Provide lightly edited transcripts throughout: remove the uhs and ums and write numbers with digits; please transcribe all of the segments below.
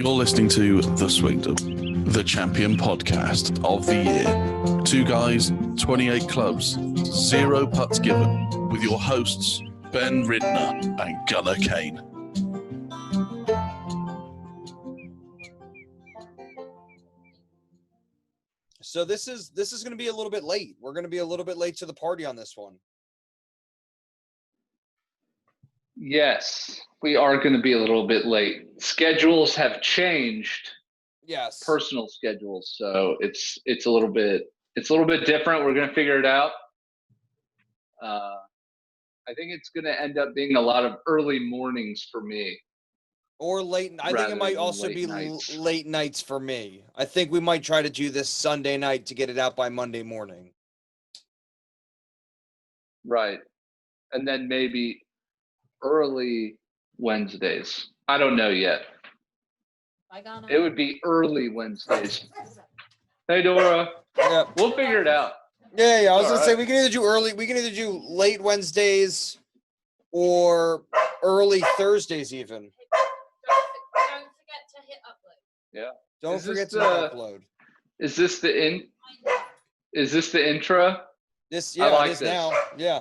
You're listening to The Swingdom, the champion podcast of the year. 2 guys, 28 clubs, 0 putts given, with your hosts, Ben Ridner and Gunnar Kane. So this is going to be a little bit late. We're going to be a little bit late to the party on this one. Yes, we are going to be a little bit late. Schedules have changed. Yes. Personal schedules, so it's a little bit different. We're going to figure it out. I think it's going to end up being a lot of early mornings for me. Or late. I think it might also be late nights for me. I think we might try to do this Sunday night to get it out by Monday morning. Right. And then maybe early Wednesdays. I don't know yet. It would be early Wednesdays. Hey, Dora. Yeah. We'll figure it out. Yeah. I was going to say we can either do late Wednesdays or early Thursdays even. Don't forget to hit upload. Yeah. Don't forget to upload. Is this the intro? This I like it is this. now. Yeah.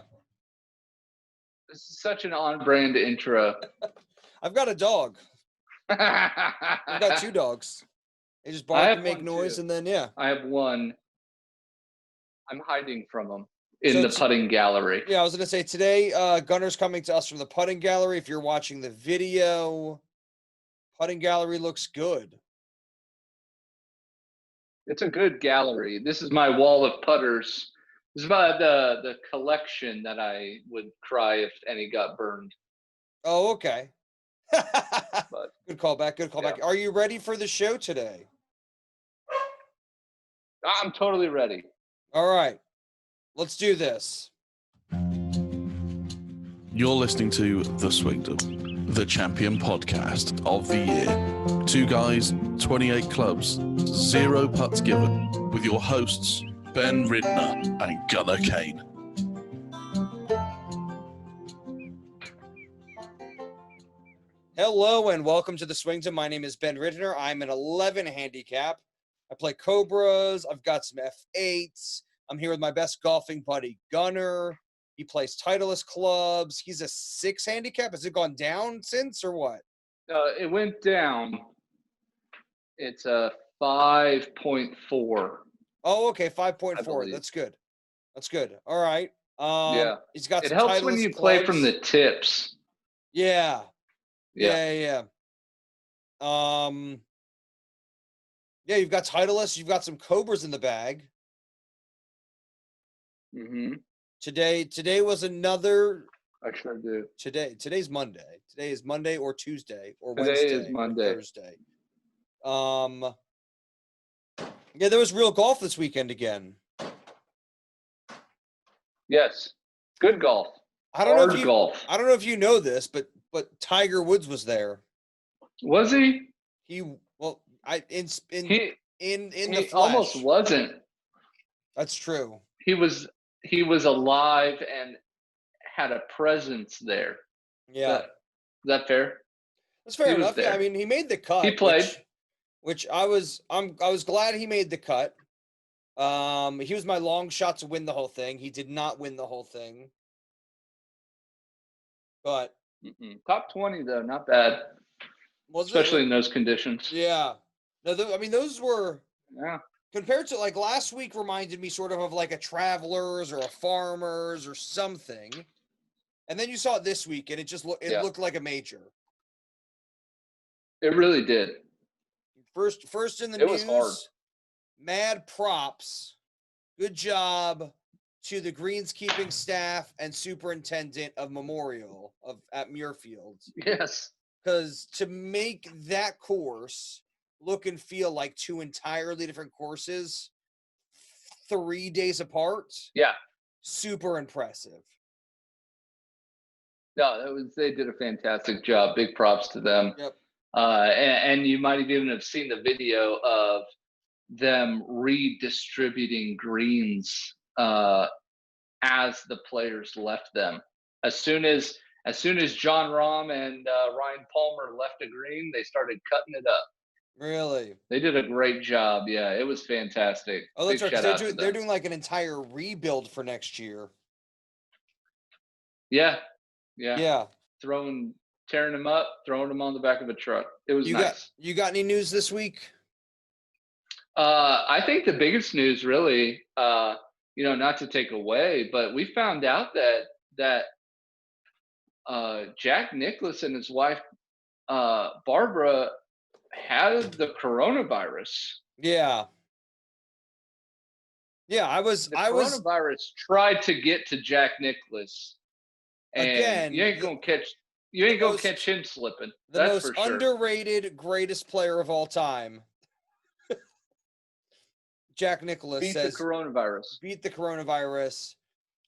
This is such an on-brand intro. I've got a dog. I've got 2 dogs. They just bark and make noise, and then I have one. I'm hiding from them in the putting gallery. Yeah, I was going to say today, Gunnar's coming to us from the putting gallery. If you're watching the video, putting gallery looks good. It's a good gallery. This is my wall of putters. This is about the collection that I would cry if any got burned. Oh, okay. But, good callback. Yeah. Are you ready for the show today? I'm totally ready. All right. Let's do this. You're listening to The Swingdom, the champion podcast of the year. 2 guys, 28 clubs, 0 putts given, with your hosts, Ben Ridner and Gunnar Kane. Hello and welcome to the Swingdom. My name is Ben Ridner. I'm an 11 handicap. I play Cobras. I've got some F8s. I'm here with my best golfing buddy, Gunnar. He plays Titleist clubs. He's a 6 handicap. Has it gone down since or what? It went down. It's a 5.4. Oh, okay, 5.4. That's good. All right. Yeah. He's got. It helps when you play from the tips. Yeah. Yeah. Yeah, you've got Titleist. You've got some Cobras in the bag. Mm-hmm. Today was another. I sure do. Today's Monday. Today is Monday or Tuesday or Today Wednesday is Monday. or Thursday. Yeah, there was real golf this weekend again. Yes, good golf. I don't know if you know this, but Tiger Woods was there. Was he? In the He flesh. almost wasn't. That's true. He was alive and had a presence there. Yeah. Is that fair? That's fair enough. Yeah, I mean, he made the cut. He played. Which I was glad he made the cut. He was my long shot to win the whole thing. He did not win the whole thing. But top 20 though, not bad. Especially in those conditions. Yeah. No, those were. Yeah. Compared to like last week, reminded me sort of like a Travelers or a Farmers or something, and then you saw it this week, and it just looked like a major. It really did. First in the news. It was hard. Mad props. Good job to the greenskeeping staff and superintendent of Memorial at Muirfield. Yes. Because to make that course look and feel like 2 entirely different courses 3 days apart. Yeah. Super impressive. No, they did a fantastic job. Big props to them. Yep. And you might even have seen the video of them redistributing greens as the players left them. As soon as John Rahm and Ryan Palmer left a green, they started cutting it up. Really? They did a great job. Yeah, it was fantastic. Oh, Big that's right. 'Cause shout out to they're them. doing like an entire rebuild for next year. Yeah, yeah. Yeah. Tearing them up, throwing them on the back of a truck. It was nice. You got any news this week? I think the biggest news, really, not to take away, but we found out that Jack Nicklaus and his wife Barbara had the coronavirus. Yeah. Yeah, I was Coronavirus tried to get to Jack Nicklaus, and again. you ain't gonna catch him slipping. The That's most for sure. underrated, greatest player of all time. Jack Nicklaus Beat says, the coronavirus. beat the coronavirus.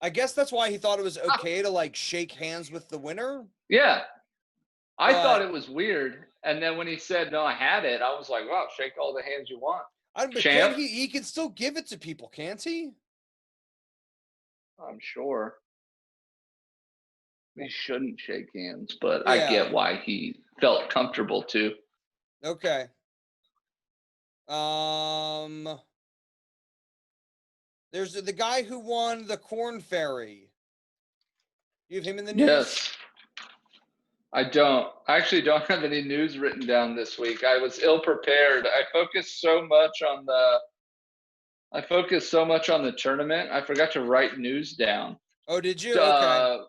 I guess that's why he thought it was okay to like shake hands with the winner. Yeah, I thought But- it was weird, and then when he said no, I had it, I was like, wow, shake all the hands you want. But Champ. he can still give it to people, can't he? I'm sure he shouldn't shake hands, but Yeah. I get why he felt comfortable to. Okay. There's the guy who won the Corn Ferry. You have him in the news? Yes. I actually don't have any news written down this week. I was ill prepared. I focused so much on the tournament. I forgot to write news down. Oh, did you? Okay.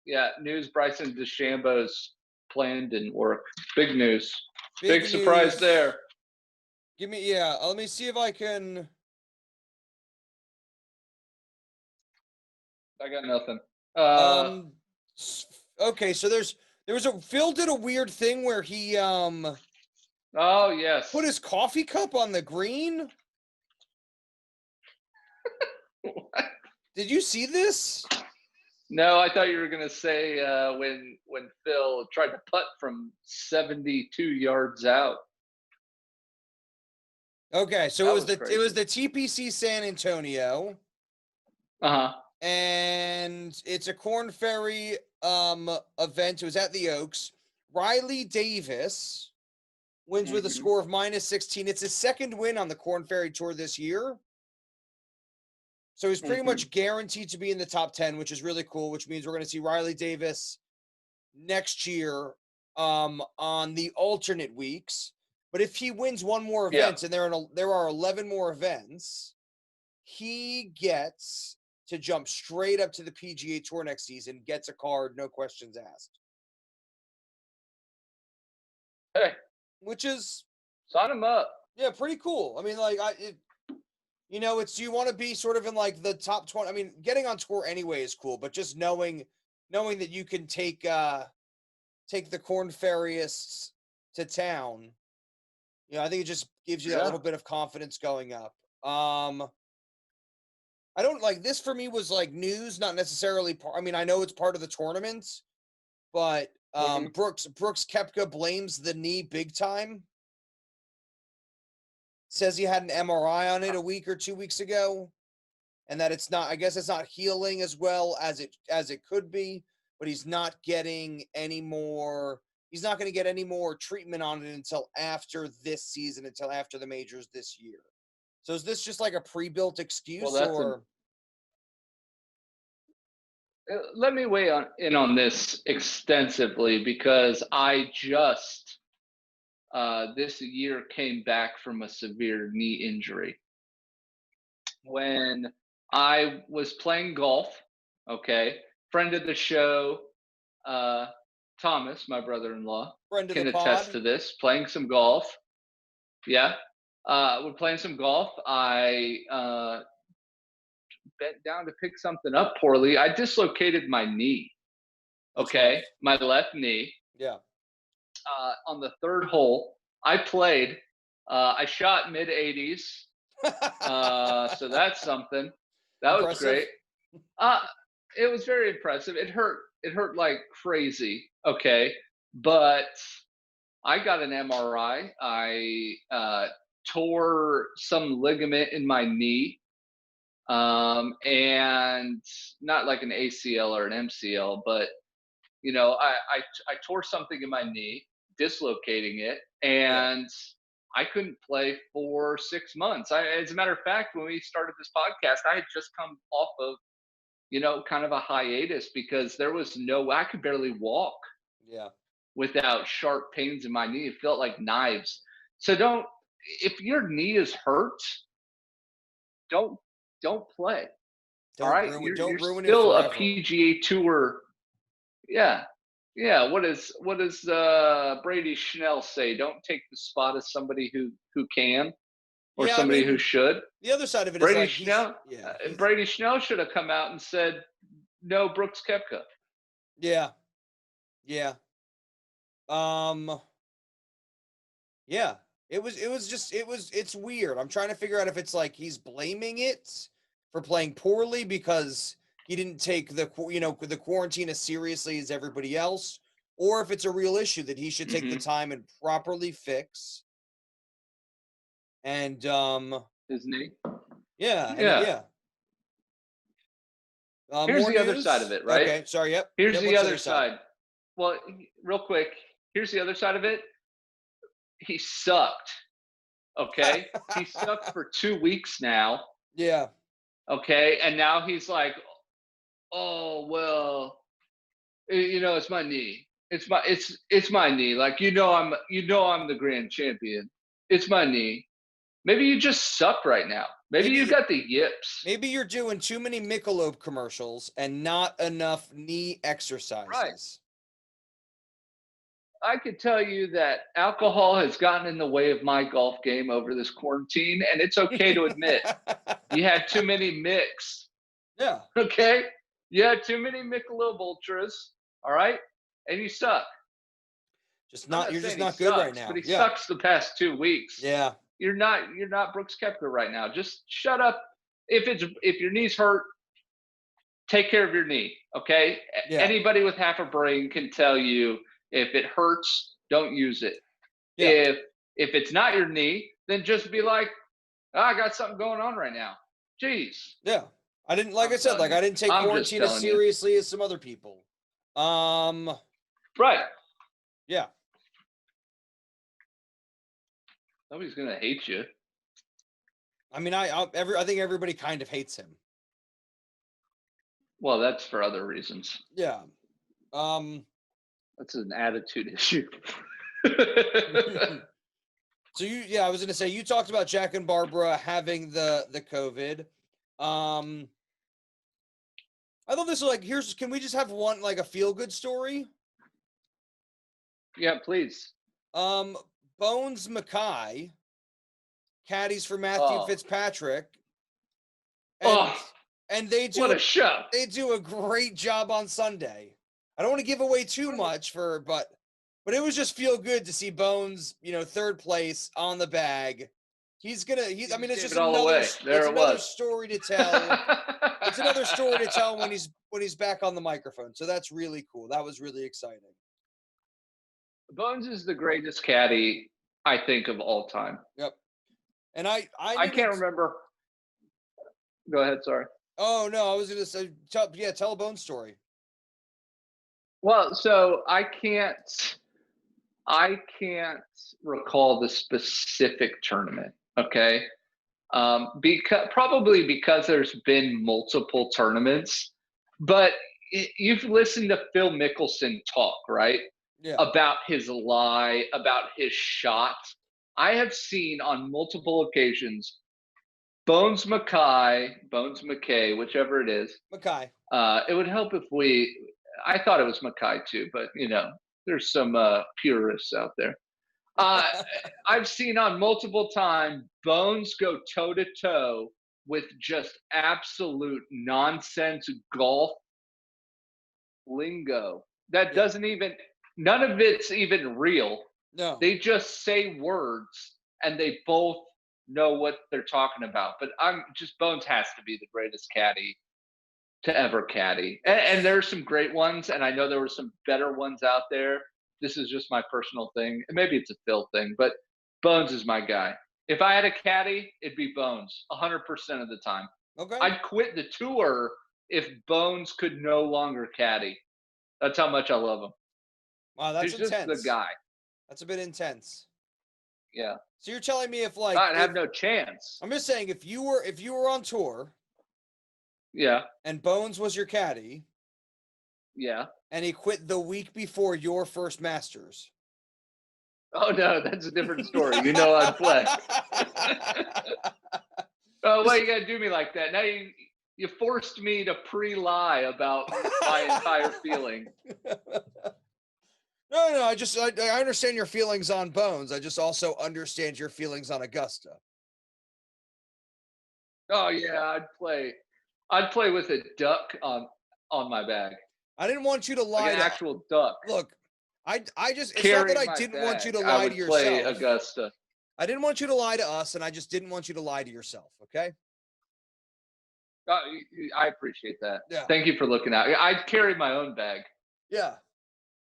Yeah, news Bryson DeChambeau's plan didn't work. Big news. Big surprise news. there. Give me let me see if I can. I got nothing. Okay, so Phil did a weird thing where he Oh yes. put his coffee cup on the green. What? Did you see this? No, I thought you were gonna say when Phil tried to putt from 72 yards out. Okay, so That it was was the TPC San Antonio. Uh-huh. And it's a Corn Ferry event. It was at the Oaks. Riley Davis wins with a score of -16. It's his second win on the Corn Ferry Tour this year. So he's pretty much guaranteed to be in the top 10, which is really cool, which means we're going to see Riley Davis next year on the alternate weeks. But if he wins one more event, and there are 11 more events, he gets to jump straight up to the PGA Tour next season, gets a card, no questions asked. Hey, which is sign him up. Yeah, pretty cool. I mean, like you want to be sort of in like the top 20. I mean, getting on tour anyway is cool, but just knowing that you can take the Corn Ferryists to town, I think it just gives you that little bit of confidence going up. I don't like this for me was like news, not necessarily I mean, I know it's part of the tournament, but Brooks Koepka blames the knee big time. Says he had an MRI on it a week or 2 weeks ago, and that I guess it's not healing as well as it could be, but he's not getting any more. He's not going to get any more treatment on it until after this season, until after the majors this year. So is this just like a pre-built excuse, or? Let me weigh in on this extensively because I just this year came back from a severe knee injury. When I was playing golf, friend of the show, Thomas, my brother-in-law, can attest to this, playing some golf. Yeah. We're playing some golf. I bent down to pick something up poorly. I dislocated my knee. Okay. My left knee. Yeah. On the third hole, I played. I shot mid 80s. So that's something. That was great. It was very impressive. It hurt like crazy. Okay. But I got an MRI. I tore some ligament in my knee. And not like an ACL or an MCL, but I tore something in my knee, dislocating it, and I couldn't play for 6 months. As a matter of fact, when we started this podcast, I had just come off of, kind of a hiatus because there was I could barely walk Yeah. without sharp pains in my knee. It felt like knives. So if your knee is hurt, don't play. All right, Don't you're ruin it still a forever. PGA Tour. Yeah, yeah. What does Brady Schnell say? Don't take the spot of somebody who can or Yeah, I somebody who mean, should. the other side of it is Brady like he's Schnell. yeah, he's Brady Schnell should have come out and said no. Brooks Koepka. yeah. Yeah. Um yeah. It's weird. I'm trying to figure out if it's like he's blaming it for playing poorly because he didn't take the quarantine as seriously as everybody else, or if it's a real issue that he should take the Mhm. time and properly fix. And His knee. yeah, and Yeah. yeah. Here's More the other side of news? it, right? Okay, sorry, yep. Here's Yep, the what's other side. Well, real quick, here's the other side of it. He sucked. Okay, he sucked for 2 weeks now. Yeah. Okay, and now he's like, oh well, it's my knee. It's my knee. Like I'm the grand champion. It's my knee. Maybe you just suck right now. Maybe you got the yips. Maybe you're doing too many Michelob commercials and not enough knee exercises. I could tell you that alcohol has gotten in the way of my golf game over this quarantine, and it's okay to admit you had too many mix. Yeah. Okay, you had too many Michelob Ultras. All right, and you suck. You're just saying not he good sucks, right now. But he sucks the past 2 weeks. Yeah. You're not Brooks Koepka right now. Just shut up. If your knee's hurt, take care of your knee. Okay. Yeah. Anybody with half a brain can tell you if it hurts, don't use it. Yeah. If it's not your knee, then just be like, I got something going on right now. Jeez. Yeah. I didn't I didn't take quarantine as seriously as some other people. Right. Yeah. Nobody's gonna hate you. I mean, I think everybody kind of hates him. Well, that's for other reasons. Yeah. That's an attitude issue. So I was gonna say you talked about Jack and Barbara having the COVID. I thought this was like can we just have one like a feel good story? Yeah, please. Bones Mackay, caddies for Matthew Fitzpatrick. And they do what a show. They do a great job on Sunday. I don't want to give away too much but it was just feel good to see Bones, third place on the bag. It's just another story to tell. It's another story to tell when he's back on the microphone. So that's really cool. That was really exciting. Bones is the greatest caddy, I think, of all time. Yep. And I can't remember. Go ahead, sorry. Oh no, I was gonna say tell a Bones story. Well, so I can't recall the specific tournament. Okay. Because there's been multiple tournaments, but you've listened to Phil Mickelson talk, right? Yeah. About his lie, about his shot. I have seen on multiple occasions Bones Mackay, whichever it is. Mackay. It would help if I thought it was Mackay too, but there's some purists out there. I've seen on multiple times Bones go toe to toe with just absolute nonsense golf lingo that doesn't even, none of it's even real. No. They just say words and they both know what they're talking about. But Bones has to be the greatest caddy to ever caddy. And there's some great ones, and I know there were some better ones out there. This is just my personal thing. And maybe it's a Phil thing, but Bones is my guy. If I had a caddy, it'd be Bones 100% of the time. Okay. I'd quit the tour if Bones could no longer caddy. That's how much I love him. Wow, that's He's intense. just the guy. That's a bit intense. Yeah. So you're telling me if like I'd have no chance. I'm just saying if you were on tour Yeah. and Bones was your caddy Yeah. and he quit the week before your first Masters. Oh no, that's a different story. You know I'd play. Oh, why you gotta do me like that? Now you forced me to pre-lie about my entire feeling. No, I understand your feelings on Bones. I just also understand your feelings on Augusta. Oh yeah, I'd play with a duck on my bag. I didn't want you to lie Like an to actual duck. Look, I just it's not Carrying that I my didn't want you bag, to I lie would to play yourself. Augusta. I didn't want you to lie to us, and I just didn't want you to lie to yourself, okay? I appreciate that. Yeah. Thank you for looking out. I'd carry my own bag. Yeah.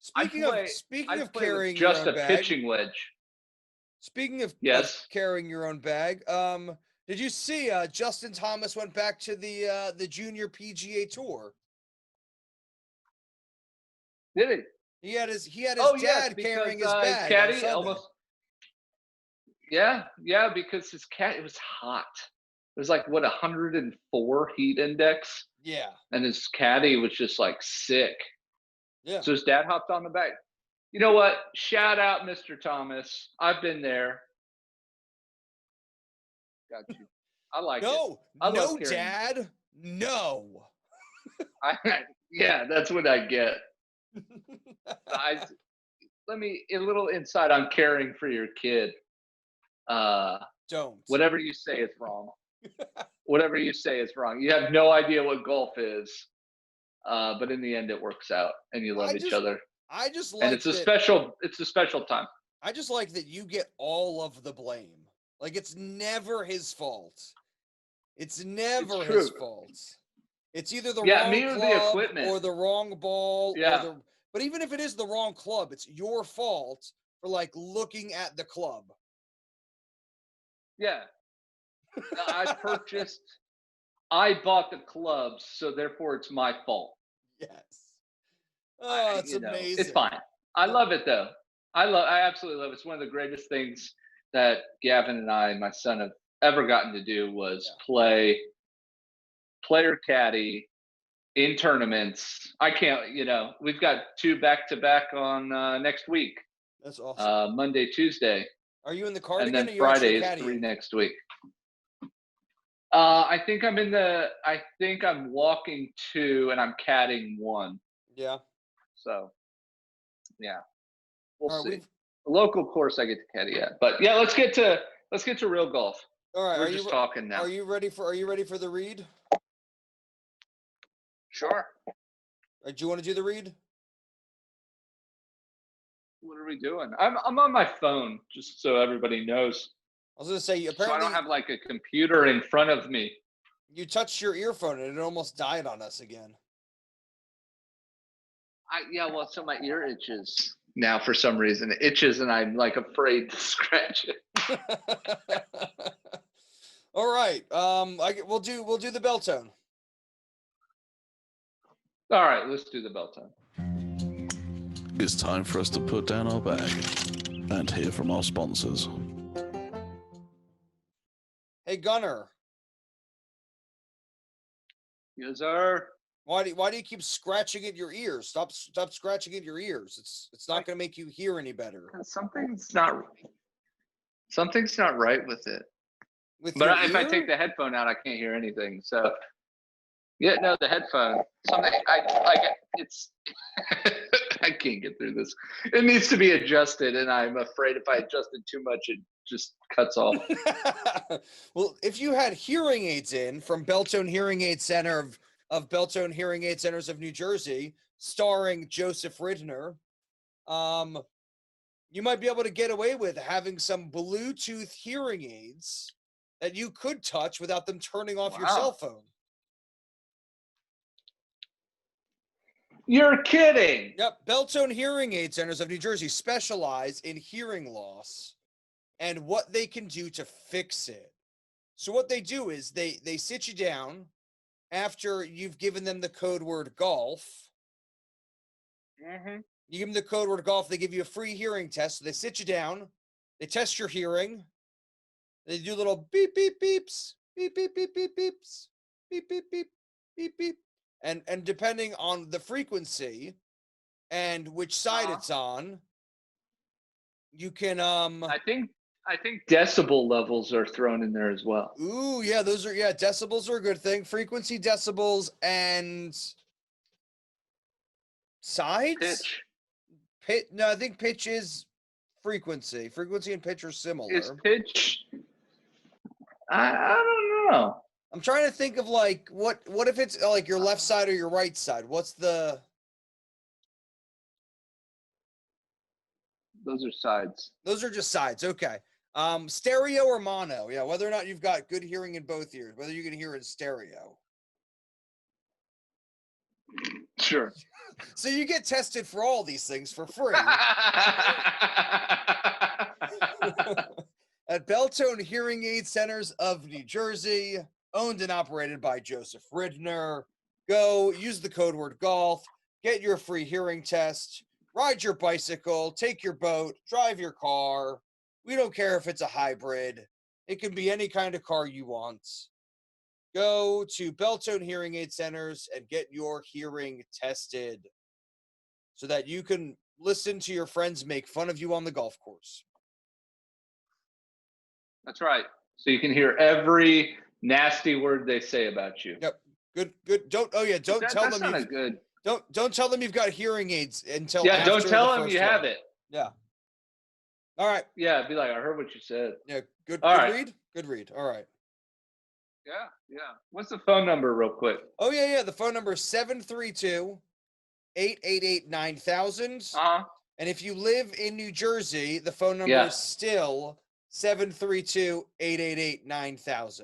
Speaking I'd of play with carrying your just own a bag. pitching wedge. Speaking of Yes. carrying your own bag, did you see Justin Thomas went back to the junior PGA tour? Did he? He had his Oh dad yes, carrying because his his bag on caddy Sunday. almost. Yeah, because his cat, it was hot. It was like what 104 heat index, Yeah. and his caddy was just like sick. Yeah. So his dad hopped on the back. You know what? Shout out, Mr. Thomas. I've been there. Got you. I like it. I love No, carrying. Dad. No. Yeah, that's what I get. A little insight on caring for your kid. Don't. Whatever you say is wrong. Whatever you say is wrong. You have no idea what golf is, but in the end, it works out, and you love each other. I just like and it's a special time. I just like that you get all of the blame. Like it's never his fault. It's never his fault. It's either the wrong me or club the equipment or the wrong ball. Yeah. But even if it is the wrong club, it's your fault for like looking at the club. Yeah. I bought the clubs, so therefore it's my fault. Yes. Oh, it's amazing. It's fine. I love it though. I absolutely love it. It's one of the greatest things that Gavin and I, my son, have ever gotten to do was play player caddy in tournaments. I can't, we've got 2 back-to-back on next week. That's awesome. Monday, Tuesday. Are you in the cardigan? And then or you Friday actually is 3 caddying? next week. I think I'm walking 2 and I'm caddying 1. Yeah. So, yeah, we'll see. Right, The local course I get to caddy at, but yeah, let's get to real golf. All right, we're just talking now. Are you ready for the read? Sure. Do you want to do the read? What are we doing? I'm on my phone, just so everybody knows. I was going to say, apparently so I don't have like a computer in front of me. You touched your earphone and it almost died on us again. So my ear itches now for some reason. It itches and I'm like afraid to scratch it. All right. We'll do the bell tone. All right, let's do the bell tone. It's time for us to put down our bag and hear from our sponsors. Hey, Gunnar. Yes, sir. Why do you keep scratching at your ears? Stop scratching at your ears. It's not going to make you hear any better. Something's not right with it. If I take the headphone out, I can't hear anything. So, yeah, no, the headphone. Something it's. I can't get through this. It needs to be adjusted, and I'm afraid if I adjust it too much, it just cuts off. Well, if you had hearing aids in from Beltone Hearing Aid Center of Beltone Hearing Aid Centers of New Jersey, starring Joseph Ridner, you might be able to get away with having some Bluetooth hearing aids that you could touch without them turning off your cell phone. You're kidding. Yep. Beltone Hearing Aid Centers of New Jersey specialize in hearing loss and what they can do to fix it. So what they do is they sit you down after you've given them the code word golf. Mm-hmm. You give them the code word golf, they give you a free hearing test. So they sit you down, They test your hearing. They do little beep, beep, beeps, beep, beep, beep, beep, beeps, beep, beep, beep, beep, beep. And depending on the frequency and which side it's on, you can I think decibel levels are thrown in there as well. ooh, yeah, decibels are a good thing. Frequency, decibels, and sides? Pitch. No, I think pitch is frequency. Frequency and pitch are similar. Is pitch? I don't know. I'm trying to think of like what if it's like your left side or your right side? What's the Those are sides. Those are just sides. Okay. Stereo or mono? Yeah, whether or not you've got good hearing in both ears, whether you can hear in stereo. Sure. So you get tested for all these things for free at Beltone Hearing Aid Centers of New Jersey, owned and operated by Joseph Ridner. Go use the code word golf, get your free hearing test, ride your bicycle, take your boat, drive your car. We don't care if it's a hybrid. It can be any kind of car you want. Go to Beltone Hearing Aid Centers and get your hearing tested so that you can listen to your friends make fun of you on the golf course. That's right. So you can hear every nasty word they say about you. Yep. Good. Don't tell them you've good. Don't tell them you've got hearing aids until Yeah, after don't tell the them you first have one. it. Yeah. All right. Yeah, be like, I heard what you said. Yeah. Good right. read. Good read. All right. Yeah. What's the phone number real quick? Oh, yeah. The phone number is 732-888-9000. Uh-huh. And if you live in New Jersey, the phone number is still 732-888-9000.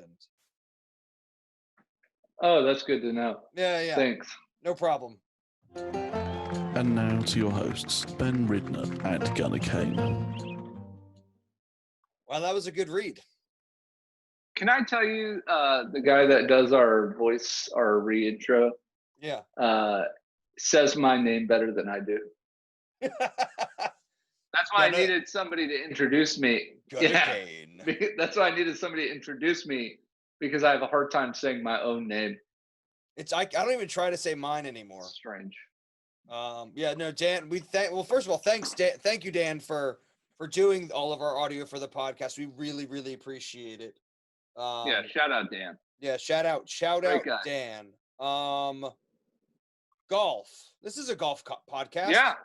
Oh, that's good to know. Yeah. Thanks. No problem. And now to your hosts, Ben Ridner and Gunnar Kane. Well, that was a good read. Can I tell you, the guy that does our voice, our re-intro, Yeah. says my name better than I do. That's why I needed somebody to introduce me. Kane. That's why I needed somebody to introduce me, because I have a hard time saying my own name. I don't even try to say mine anymore. Strange. Dan, first of all, thanks, Dan. Thank you, Dan, for doing all of our audio for the podcast. We really, really appreciate it. Shout out Dan. Yeah, shout out guy. Dan. Golf. This is a golf podcast. Yeah.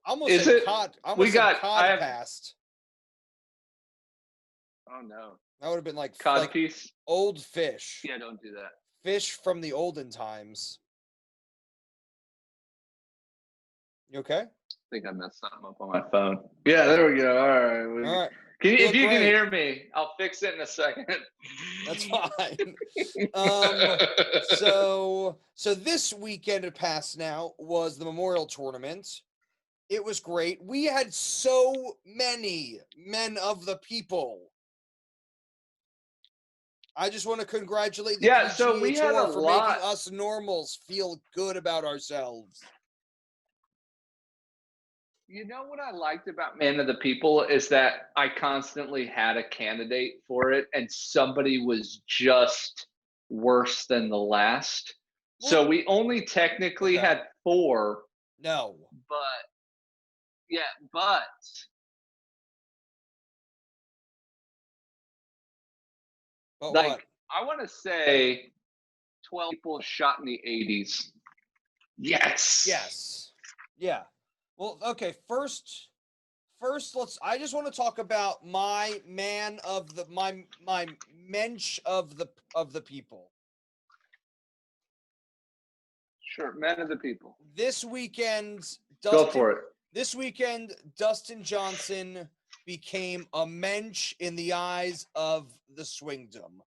Almost is said it? cod. Cast. Oh no. That would have been like cod piece. Old fish. Yeah, don't do that. Fish from the olden times. You okay? I think I messed something up on my phone. Yeah, there we go. All right. If you can hear me, I'll fix it in a second. That's fine. So this weekend had passed now was the Memorial Tournament. It was great. We had so many men of the people. I just want to congratulate the PGA so we had Tour a for lot. making us normals feel good about ourselves. You know what I liked about Man of the People is that I constantly had a candidate for it, and somebody was just worse than the last. So we only technically had 4. No. But like, what? I want to say 12 people shot in the 80s. Yes. Yeah. Well, okay. First, I just want to talk about my mensch of the people. Sure, men of the people. This weekend, go for it. This weekend, Dustin Johnson became a mensch in the eyes of the Swingdom.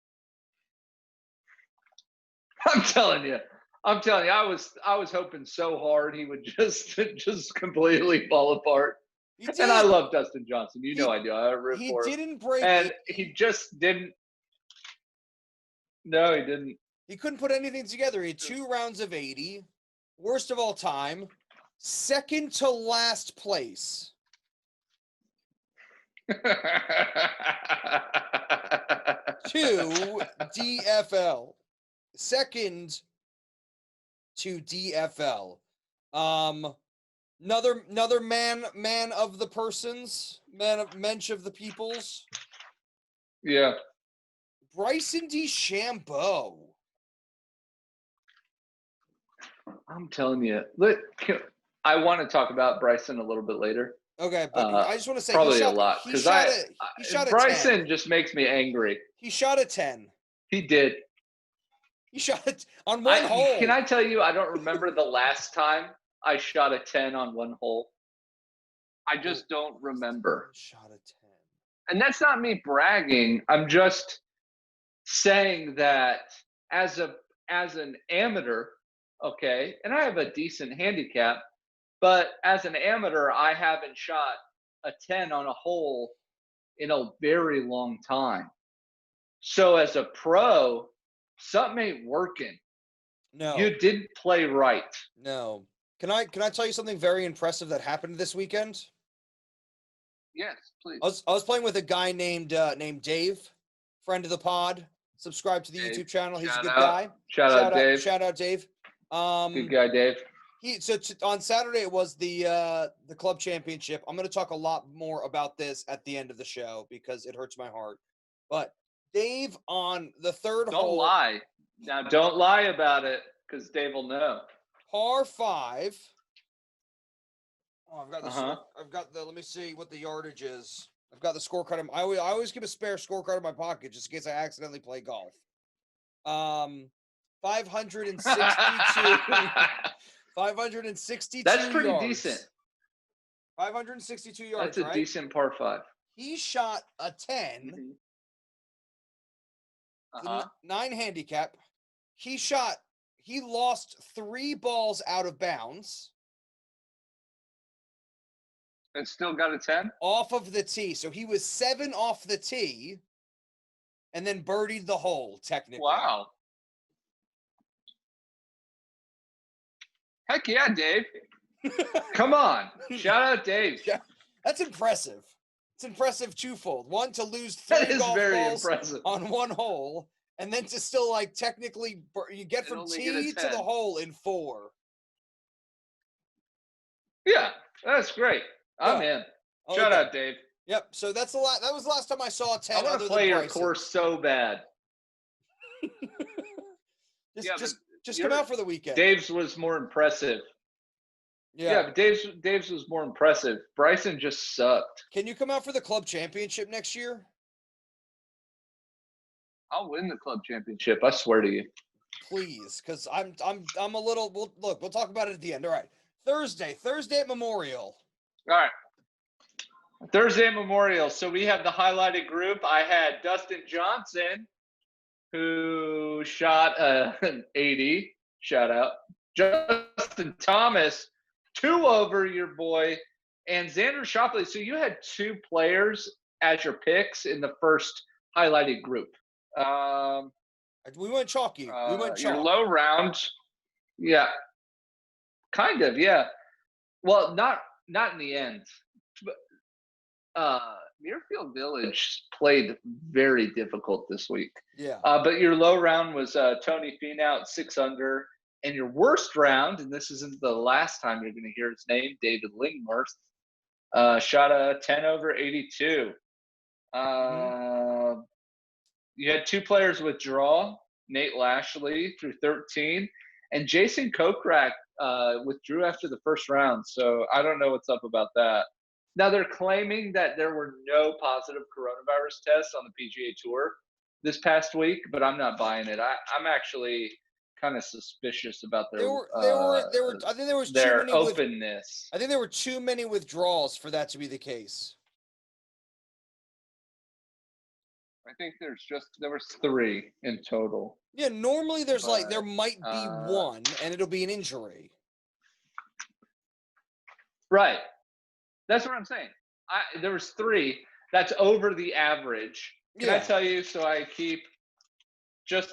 I'm telling you, I was hoping so hard he would just completely fall apart. And I love Dustin Johnson. I do. I root for him. He didn't break. And he just didn't. No, he didn't. He couldn't put anything together. He had 2 rounds of 80. Worst of all time. Second to last place. to DFL. Second to DFL. Another man of the persons, mensch of the peoples. Yeah. Bryson DeChambeau. I'm telling you. Look, I want to talk about Bryson a little bit later. Okay, but I just want to say probably a lot he because shot a Bryson 10. just makes me angry. He shot a 10. He did. He shot it on one hole. Can I tell you? I don't remember the last time I shot a 10 on one hole. I just don't remember. Shot a 10. And that's not me bragging. I'm just saying that as an amateur, okay, and I have a decent handicap, but as an amateur, I haven't shot a 10 on a hole in a very long time. So as a pro, something ain't working. No. You didn't play right. No. Can I tell you something very impressive that happened this weekend? Yes, please. I was playing with a guy named Dave, friend of the pod. Subscribe to the Dave, YouTube channel. He's a good out. guy. Shout out, Dave. Shout out, Dave. Good guy, Dave. On Saturday it was the club championship. I'm going to talk a lot more about this at the end of the show because it hurts my heart. But Dave on the third hole. Don't lie. Now don't lie about it because Dave will know. Par 5. Oh, I've got the. Uh-huh. I've got the. Let me see what the yardage is. I've got the scorecard. I always keep a spare scorecard in my pocket just in case I accidentally play golf. 562. 562. That's pretty yards. decent. 562 yards. That's a decent par 5. He shot a 10. Uh-huh. 9 handicap. He lost 3 balls out of bounds. And still got a 10? Off of the tee. So he was 7 off the tee and then birdied the hole, technically. Wow. Heck yeah, Dave. Come on. Shout out, Dave. Yeah, that's impressive. It's impressive twofold. One, to lose 3 golf balls impressive. on one hole, and then to still, like, technically, you get from tee to the hole in 4. Yeah, that's great. I'm in. Shout out, Dave. Yep. So that's a lot. That was the last time I saw a 10. I want to play your course so bad. Just come out for the weekend. Dave's was more impressive. Yeah, but Dave's was more impressive. Bryson just sucked. Can you come out for the club championship next year? I'll win the club championship. I swear to you. Please, because I'm a little. We'll talk about it at the end. All right. Thursday at Memorial. All right. Thursday at Memorial. So we have the highlighted group. I had Dustin Johnson, who shot an 80. Shout out. Justin Thomas, 2 over your boy, and Xander Schauffele. So you had 2 players as your picks in the first highlighted group. We went chalky. We went chalk. Your low round. Yeah. Kind of, yeah. Well, not in the end. Muirfield Village played very difficult this week. Yeah. But your low round was Tony Finau at 6 under. And your worst round, and this isn't the last time you're going to hear his name, David Lingworth, shot a 10 over 82. You had 2 players withdraw, Nate Lashley through 13, and Jason Kokrak withdrew after the first round. So I don't know what's up about that. Now, they're claiming that there were no positive coronavirus tests on the PGA Tour this past week, but I'm not buying it. I'm actually kind of suspicious about their I think there was their too many openness. I think there were too many withdrawals for that to be the case. I think there was 3 in total. Yeah, normally there might be 1, and it'll be an injury. Right. That's what I'm saying. There was 3. That's over the average. Can I tell you? So I keep.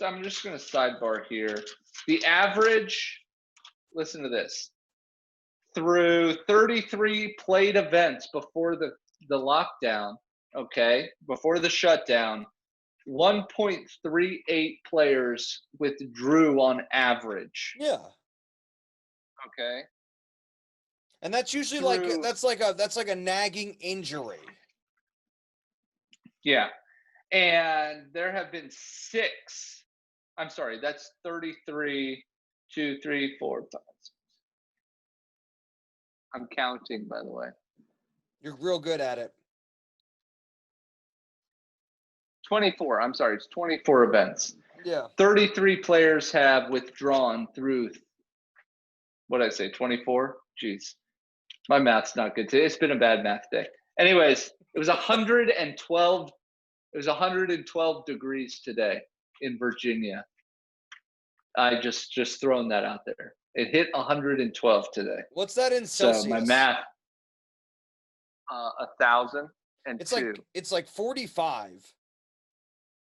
I'm just going to sidebar here. The average. Listen to this. Through 33 played events before the lockdown. okay, before the shutdown, 1.38 players withdrew on average. Yeah. Okay. And that's usually Through- that's like a nagging injury. Yeah. And there have been 6. I'm sorry, that's 33, 2, 3, 4, 5. I'm counting, by the way. You're real good at it. 24. I'm sorry, it's 24 events. Yeah. 33 players have withdrawn through, what did I say, 24? Jeez. My math's not good today. It's been a bad math day. Anyways, it was 112. It was 112 degrees today in Virginia. I just throwing that out there. It hit 112 today. What's that in Celsius? So my math, 1,002. It's like 45.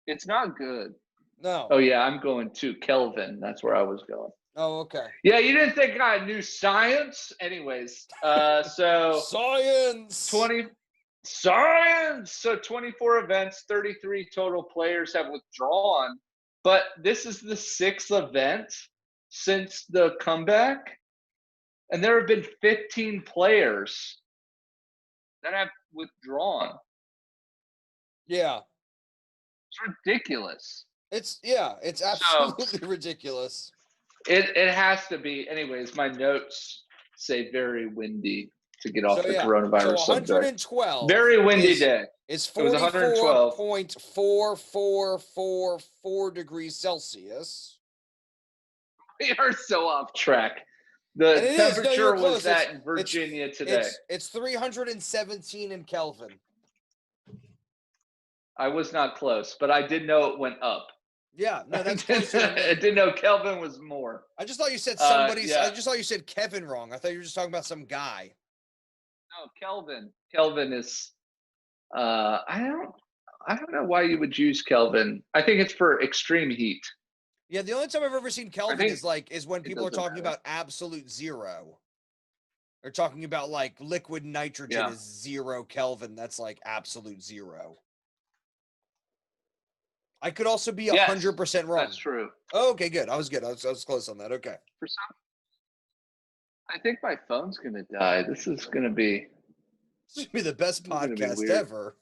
It's not good. No. Oh yeah, I'm going to Kelvin. That's where I was going. Oh, okay. Yeah, you didn't think I knew science? Anyways, so Science. 20 science. So 24 events, 33 total players have withdrawn. But this is the 6th event since the comeback. And there have been 15 players that have withdrawn. Yeah. It's ridiculous. It's absolutely ridiculous. It has to be. Anyways, my notes say very windy to get off the coronavirus So subject. 112. Very windy day. It's It was 44.4444 degrees Celsius. We are so off track. The temperature was close. that in Virginia today. It's 317 in Kelvin. I was not close, but I did know it went up. Yeah, no, that's close. I didn't know Kelvin was more. I just thought you said somebody's. Yeah. I just thought you said Kevin wrong. I thought you were just talking about some guy. No, Kelvin. Kelvin is. I don't know why you would use Kelvin. I think it's for extreme heat. Yeah, the only time I've ever seen Kelvin is when people are talking about absolute zero. They're talking about like liquid nitrogen is 0 Kelvin. That's like absolute zero. I could also be 100% wrong. That's true. Oh, okay, good. I was good. I was close on that. Okay. For some, I think my phone's gonna die. This is gonna be the best podcast ever.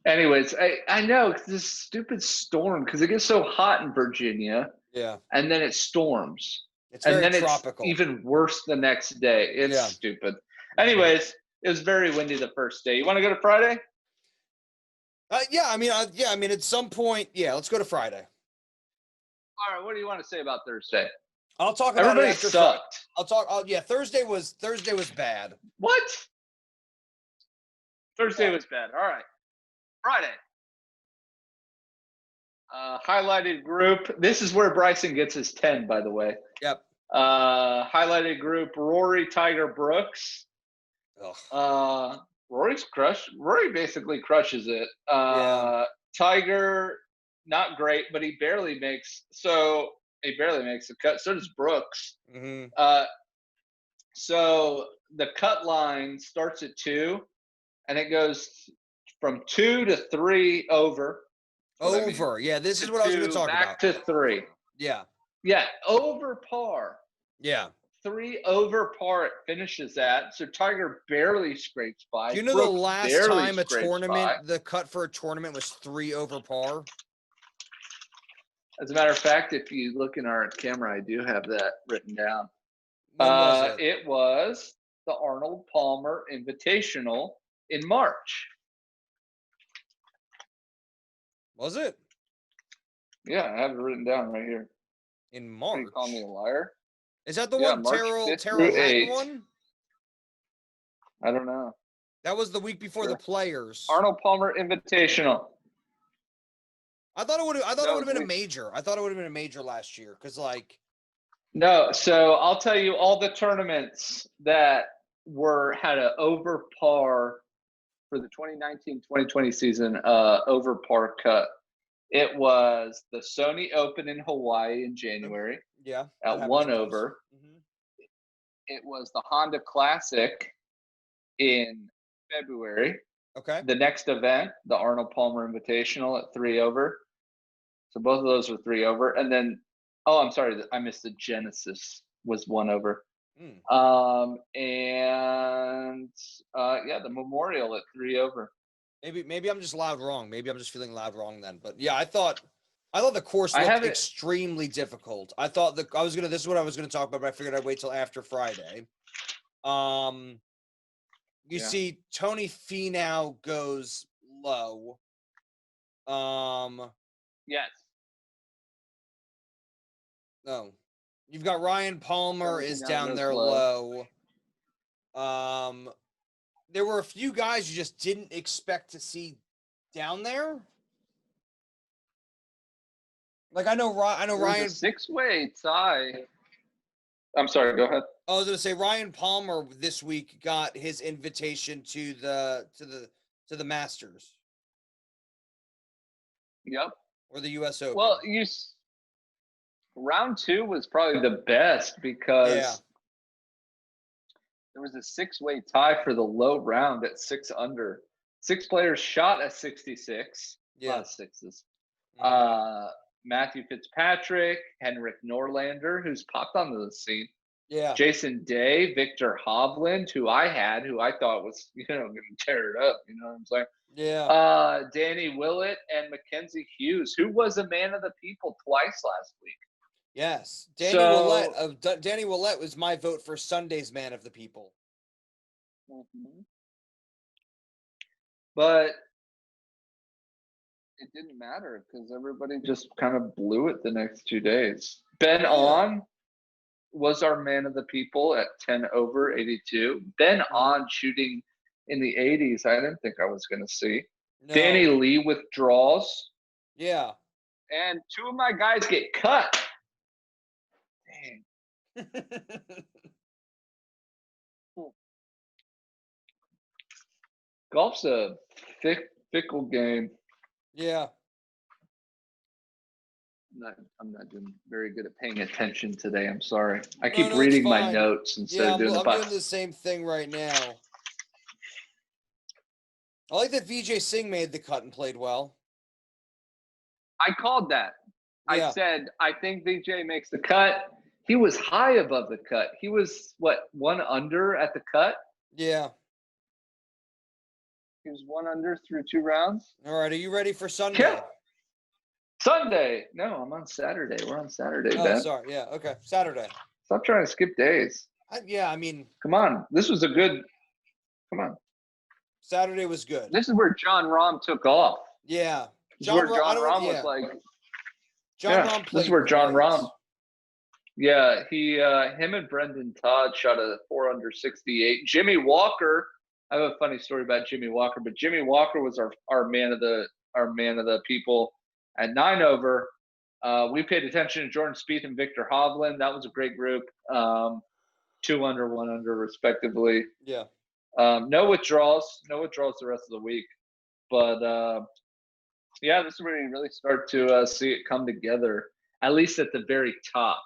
Anyways, I know this stupid storm because it gets so hot in Virginia. Yeah. And then it storms. It's very It's tropical. even worse the next day. It's stupid. Anyways, it was very windy the first day. You want to go to Friday? I mean, at some point, let's go to Friday. All right. What do you want to say about Thursday? I'll talk about Everybody it after sucked. Thursday was bad. What? Thursday was bad. All right. Friday. Highlighted group. This is where Bryson gets his 10, by the way. Yep. Highlighted group: Rory, Tiger, Brooks. Rory's crushed. Rory basically crushes it. Tiger, not great, but he barely makes the cut. So does Brooks. Mm-hmm. So the cut line starts at 2, and it goes from 2 to 3 over. Yeah, this is what I was going to talk about. Back to 3. Yeah. Yeah, over par. Yeah. 3 over par it finishes at. So Tiger barely scrapes by. Do you know Brooks the last barely time a scrapes tournament, by. the cut for a tournament was 3 over par? As a matter of fact, if you look in our camera, I do have that written down. When was it? It was the Arnold Palmer Invitational in March. Was it? Yeah, I have it written down right here. In March? You call me a liar? Is that the one March Terrell 5th Hatton through 8th. one? I don't know. That was the week before the Players. Arnold Palmer Invitational. I thought it would have been a major. I thought it would have been a major last year because No, so I'll tell you all the tournaments that had an over par for the 2019-2020 season, over par cut. It was the Sony Open in Hawaii in January. Yeah. At 1 over. Mm-hmm. It was the Honda Classic in February. Okay. The next event, the Arnold Palmer Invitational at 3 over. So both of those were 3 over. And then, I'm sorry, I missed the Genesis was 1 over. And the Memorial at 3 over. Maybe I'm just loud wrong. Maybe I'm just feeling loud wrong then. But yeah, I thought the course looked extremely difficult. I thought this is what I was gonna talk about, but I figured I'd wait till after Friday. You see Tony Finau goes low. Yes. No. You've got Ryan Palmer is down there low. There were a few guys you just didn't expect to see down there. Like I know Ryan. 6-way tie. I'm sorry. Go ahead. I was gonna say Ryan Palmer this week got his invitation to the Masters. Yep. Or the U.S. Open. Well, round 2 was probably the best because there was a 6-way tie for the low round at 6 under. 6 players shot at 66. A lot of sixes. Matthew Fitzpatrick, Henrik Norlander, who's popped onto the scene. Yeah. Jason Day, Victor Hovland, who I thought was, going to tear it up. You know what I'm saying? Yeah. Danny Willett and Mackenzie Hughes, who was a man of the people twice last week. Yes. Danny Willett was my vote for Sunday's man of the people. Mm-hmm. But it didn't matter because everybody just kind of blew it the next 2 days. Ben On was our man of the people at 10 over 82. Ben On shooting in the 80s, I didn't think I was going to see. No. Danny Lee with draws. Yeah. And 2 of my guys get cut. Dang. Golf's a fickle game. Yeah. I'm not doing very good at paying attention today. I'm sorry. I keep reading my notes instead of doing the I'm doing the same thing right now. I like that Vijay Singh made the cut and played well. I called that. Yeah. I said, I think Vijay makes the cut. He was high above the cut. He was, 1 under at the cut? Yeah. He was 1 under through 2 rounds. All right. Are you ready for Sunday? Yeah. Sunday. No, I'm on Saturday. We're on Saturday, Ben. Oh, sorry. Yeah. Okay. Saturday. Stop trying to skip days. I mean. Come on. This was come on. Saturday was good. This is where John Rahm took off. Yeah. John Rahm was like. Rahm played. This is where John Rahm. Yeah, him and Brendan Todd shot a 4 under 68. Jimmy Walker. I have a funny story about Jimmy Walker, but Jimmy Walker was our man of the people at 9 over. We paid attention to Jordan Spieth and Victor Hovland. That was a great group. 2 under, 1 under, respectively. Yeah. No withdrawals the rest of the week. But this is where you really start to see it come together, at least at the very top.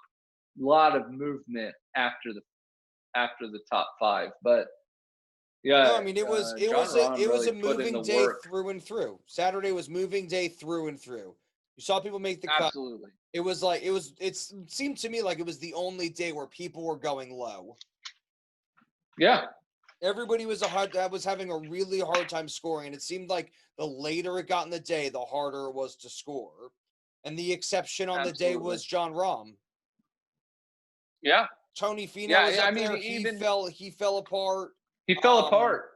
A lot of movement after the top 5, but yeah. No, I mean it was a moving day through and through. Saturday was moving day through and through. You saw people make the cut. Absolutely. It seemed to me like it was the only day where people were going low. Yeah. Everybody was having a really hard time scoring, and it seemed like the later it got in the day, the harder it was to score. And the exception on the day was John Rahm. Yeah. Tony Finau was up there. He fell apart. He fell apart.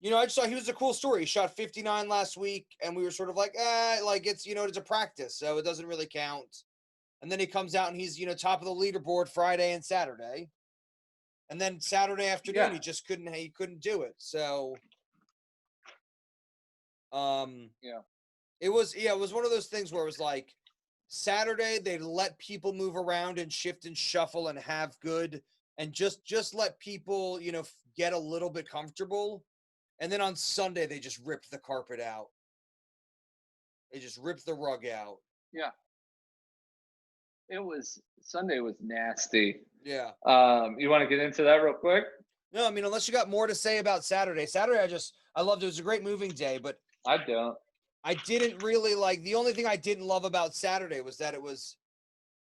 I just thought he was a cool story. He shot 59 last week, and we were sort of like, it's, it's a practice, so it doesn't really count. And then he comes out and he's, top of the leaderboard Friday and Saturday. And then Saturday afternoon, he just couldn't do it. So, it was one of those things where it was like Saturday, they let people move around and shift and shuffle and have good and just let people, get a little bit comfortable. And then on Sunday, they just ripped the carpet out. They just ripped the rug out. Yeah. Sunday was nasty. Yeah. You want to get into that real quick? No, I mean, unless you got more to say about Saturday. Saturday, I loved it. It was a great moving day, but I don't. I didn't really like, the only thing I didn't love about Saturday was that it was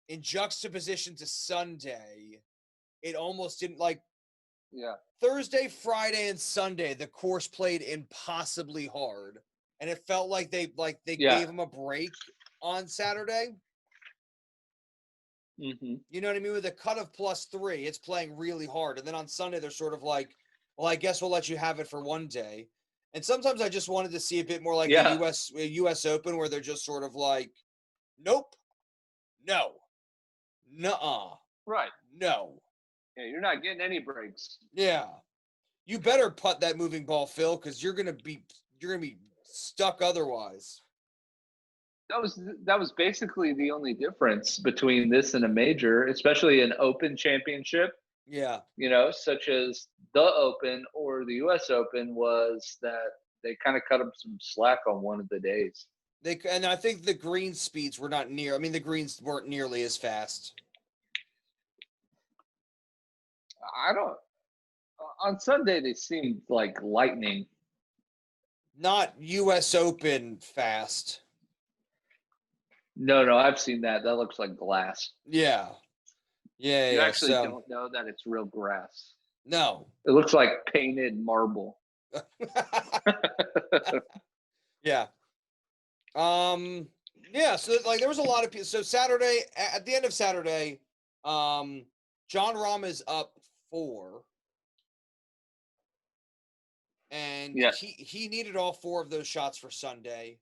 in juxtaposition to Sunday. It almost didn't like Yeah. Thursday, Friday, and Sunday, the course played impossibly hard. And it felt like they Yeah. gave him a break on Saturday. Mm-hmm. You know what I mean? With a cut of +3, it's playing really hard. And then on Sunday, they're sort of like, well, I guess we'll let you have it for one day. And sometimes I just wanted to see a bit more like Yeah. a US Open, where they're just sort of like, nope, no, nuh-uh, Right. no. Yeah, you're not getting any breaks. Yeah. You better putt that moving ball, Phil, because you're gonna be stuck otherwise. That was basically the only difference between this and a major, especially an Open championship, Yeah. such as the Open or the US Open, was that they kind of cut them some slack on one of the days. And I think the green speeds were not near. I mean, the greens weren't nearly as fast. I don't. On Sunday, they seemed like lightning. Not US Open fast. No, I've seen that. That looks like glass. Yeah. Yeah. You yeah. actually So, don't know that it's real grass. no. It looks like painted marble. Yeah. Yeah, so like there was a lot of people. So Saturday, at the end of Saturday, John Rahm is up 4. And Yeah. he needed all 4 of those shots for Sunday.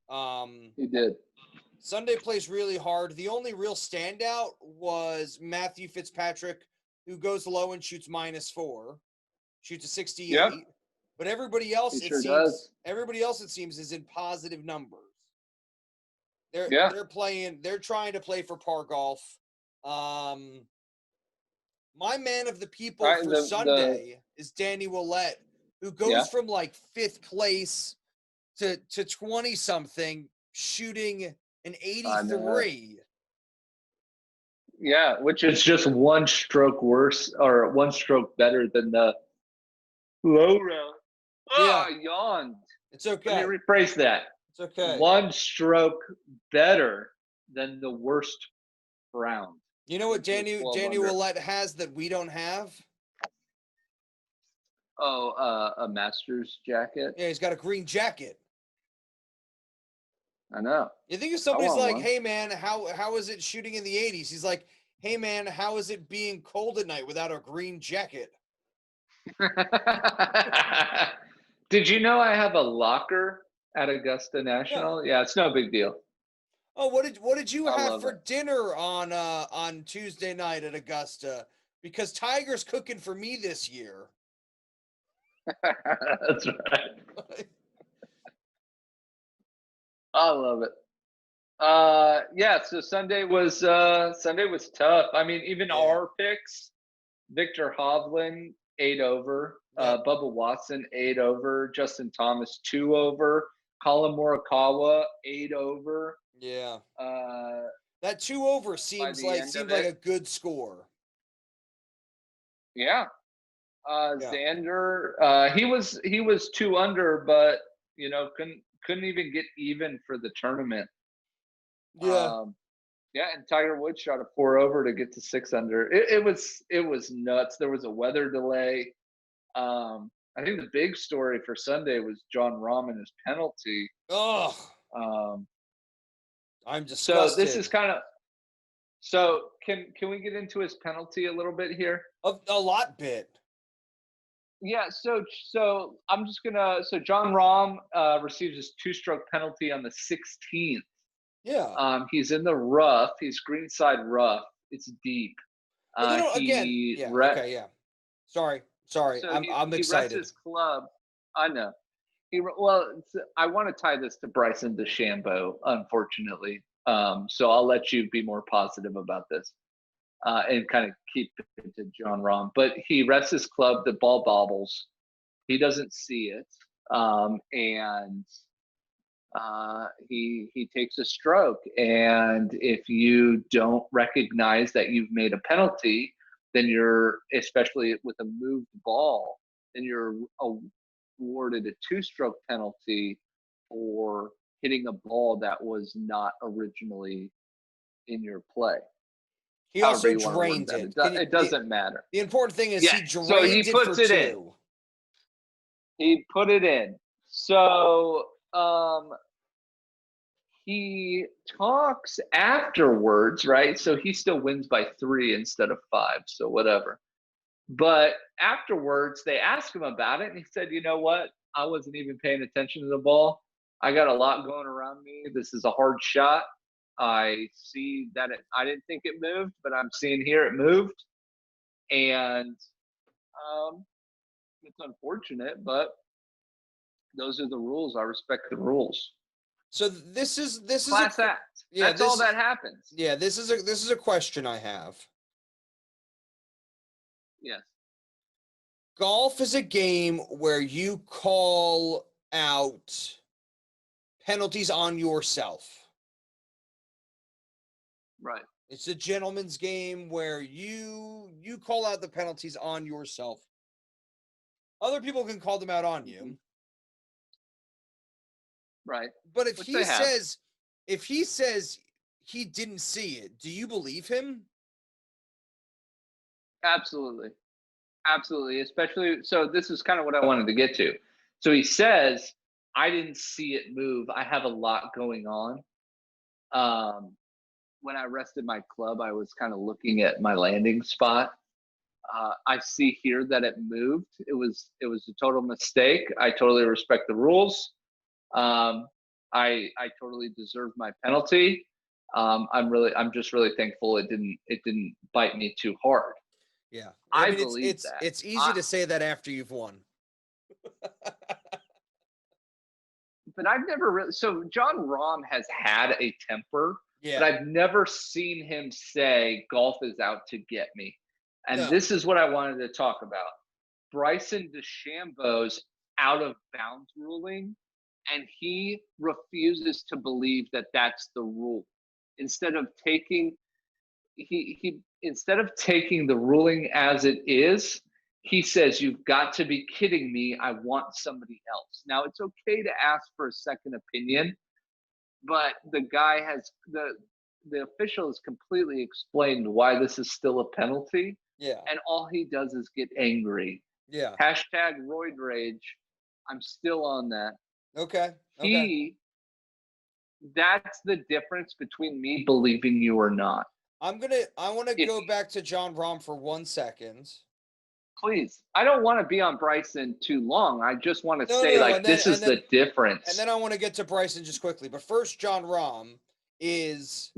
He did. Sunday plays really hard. The only real standout was Matthew Fitzpatrick, who goes low and shoots -4, shoots a 68. Yeah. But everybody else, He sure does. everybody else, it seems, is in positive numbers. Yeah. They're trying to play for par golf. My man of the people All right, for Sunday is Danny Willett, who goes from like 5th place to 20 something, shooting an 83. Yeah, which is just one stroke worse or one stroke better than the low round. Yeah. I yawned. It's okay. Let me rephrase that. It's okay. One stroke better than the worst round. You know what which was Danny 12 under. Willett has that we don't have? Oh, a Masters jacket. Yeah, he's got a green jacket. I know. You think if somebody's want like, one. "Hey man, how is it shooting in the 80s?" He's like, "Hey man, how is it being cold at night without a green jacket?" Did you know I have a locker at Augusta National? Yeah, it's no big deal. Oh, what did you I have love for it. dinner on Tuesday night at Augusta? Because Tiger's cooking for me this year. That's right. I love it. Yeah, so Sunday was tough. I mean, even our picks, Victor Hovland 8 over, Bubba Watson 8 over, Justin Thomas 2 over, Colin Morikawa 8 over. Yeah. That 2 over seemed like a good score. Yeah. Xander, he was 2 under, but couldn't even get even for the tournament. Yeah. Yeah, and Tiger Woods shot a 4 over to get to 6 under. It was nuts. There was a weather delay. I think the big story for Sunday was John Rahm and his penalty. Oh, I'm disgusted. So this is kind of. So can we get into his penalty a little bit here? A lot bit. Yeah. So I'm just gonna. So John Rahm receives his 2-stroke penalty on the 16th. Yeah. He's in the rough. He's greenside rough. It's deep. Again. Yeah. Okay. Yeah. Sorry. So I'm excited. He rests his club. I know. I want to tie this to Bryson DeChambeau, unfortunately. So I'll let you be more positive about this and kind of keep it to John Rahm. But he rests his club. The ball bobbles. He doesn't see it, and he takes a stroke. And if you don't recognize that you've made a penalty, then you're, especially with a moved ball, then you're awarded a 2-stroke penalty for hitting a ball that was not originally in your play. He However also you want to word drained that. it. It doesn't matter. The important thing is Yeah, he drained so he it puts for it 2. in. He put it in. So he talks afterwards, right? So he still wins by 3 instead of 5, so whatever. But afterwards, they asked him about it, and he said, you know what? I wasn't even paying attention to the ball. I got a lot going around me. This is a hard shot. I see that I didn't think it moved, but I'm seeing here it moved. And it's unfortunate, but those are the rules. I respect the rules. So this is Class act. Yeah, that's all that happens. Yeah, this is a question I have. Yes. Golf is a game where you call out penalties on yourself. Right. It's a gentleman's game where you call out the penalties on yourself. Other people can call them out on you. Right. But if he says he didn't see it, do you believe him? Absolutely. Absolutely. Especially, so this is kind of what I wanted to get to. So he says, I didn't see it move. I have a lot going on. When I rested my club, I was kind of looking at my landing spot. I see here that it moved. It was a total mistake. I totally respect the rules. I totally deserve my penalty. I'm just really thankful it didn't bite me too hard. Yeah. I mean, believe that. It's easy to say that after you've won. But I've never really, so John Rahm has had a temper, Yeah. but I've never seen him say golf is out to get me. And No. this is what I wanted to talk about. Bryson DeChambeau's out of bounds ruling, and he refuses to believe that that's the rule. Instead of taking instead of taking the ruling as it is, he says, you've got to be kidding me. I want somebody else. Now, it's okay to ask for a second opinion, but the guy has the official has completely explained why this is still a penalty. Yeah. And all he does is get angry. Yeah. Hashtag roid rage. I'm still on that. Okay. That's the difference between me believing you or not. I want to go back to John Rahm for 1 second. Please. I don't want to be on Bryson too long. I just want to say, this is the difference. And then I want to get to Bryson just quickly. But first, John Rahm is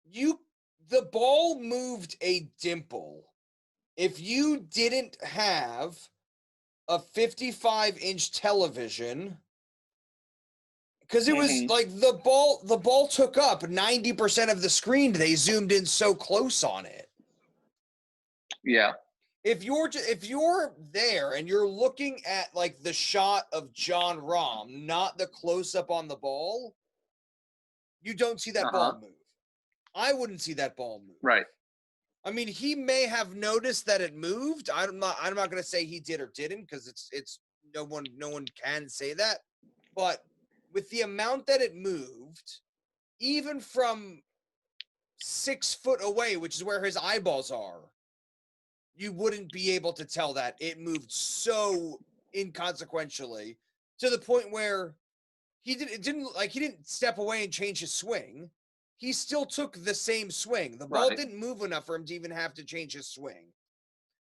the ball moved a dimple. If you didn't have a 55-inch television, because it was like the ball took up 90% of the screen. They zoomed in so close on it. Yeah. If you're there and you're looking at like the shot of John Rahm, not the close up on the ball, you don't see that ball move. I wouldn't see that ball move. Right. I mean, he may have noticed that it moved. I'm not going to say he did or didn't, because it's no one can say that. But with the amount that it moved, even from 6 foot away, which is where his eyeballs are, you wouldn't be able to tell that it moved so inconsequentially to the point where he didn't step away and change his swing. He still took the same swing. The ball didn't move enough for him to even have to change his swing.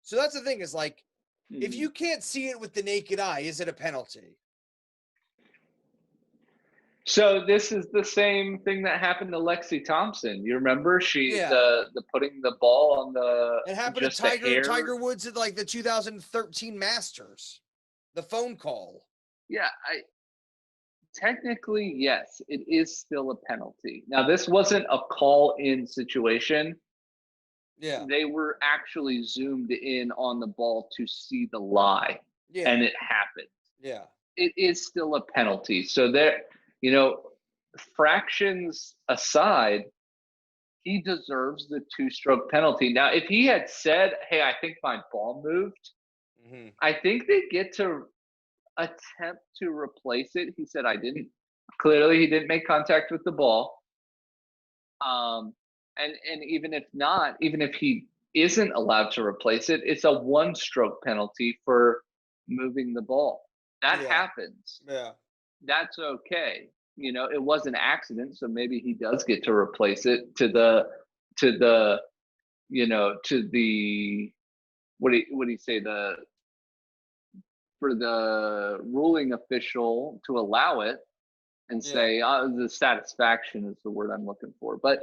So that's the thing, is like, if you can't see it with the naked eye, is it a penalty? So this is the same thing that happened to Lexi Thompson. You remember the putting the ball on the. It happened to Tiger Woods at like the 2013 Masters. The phone call. Yeah, technically, yes, it is still a penalty. Now, this wasn't a call-in situation. Yeah. They were actually zoomed in on the ball to see the lie. Yeah. And it happened. Yeah. It is still a penalty. So fractions aside, he deserves the 2-stroke penalty. Now, if he had said, "Hey, I think my ball moved," I think they get to attempt to replace it. He said, "I didn't." Clearly, he didn't make contact with the ball. And even if not, even if he isn't allowed to replace it, it's a 1-stroke penalty for moving the ball. That happens. Yeah. That's okay. It was an accident, so maybe he does get to replace it to the what do you say, for the ruling official to allow it and say the satisfaction is the word I'm looking for. But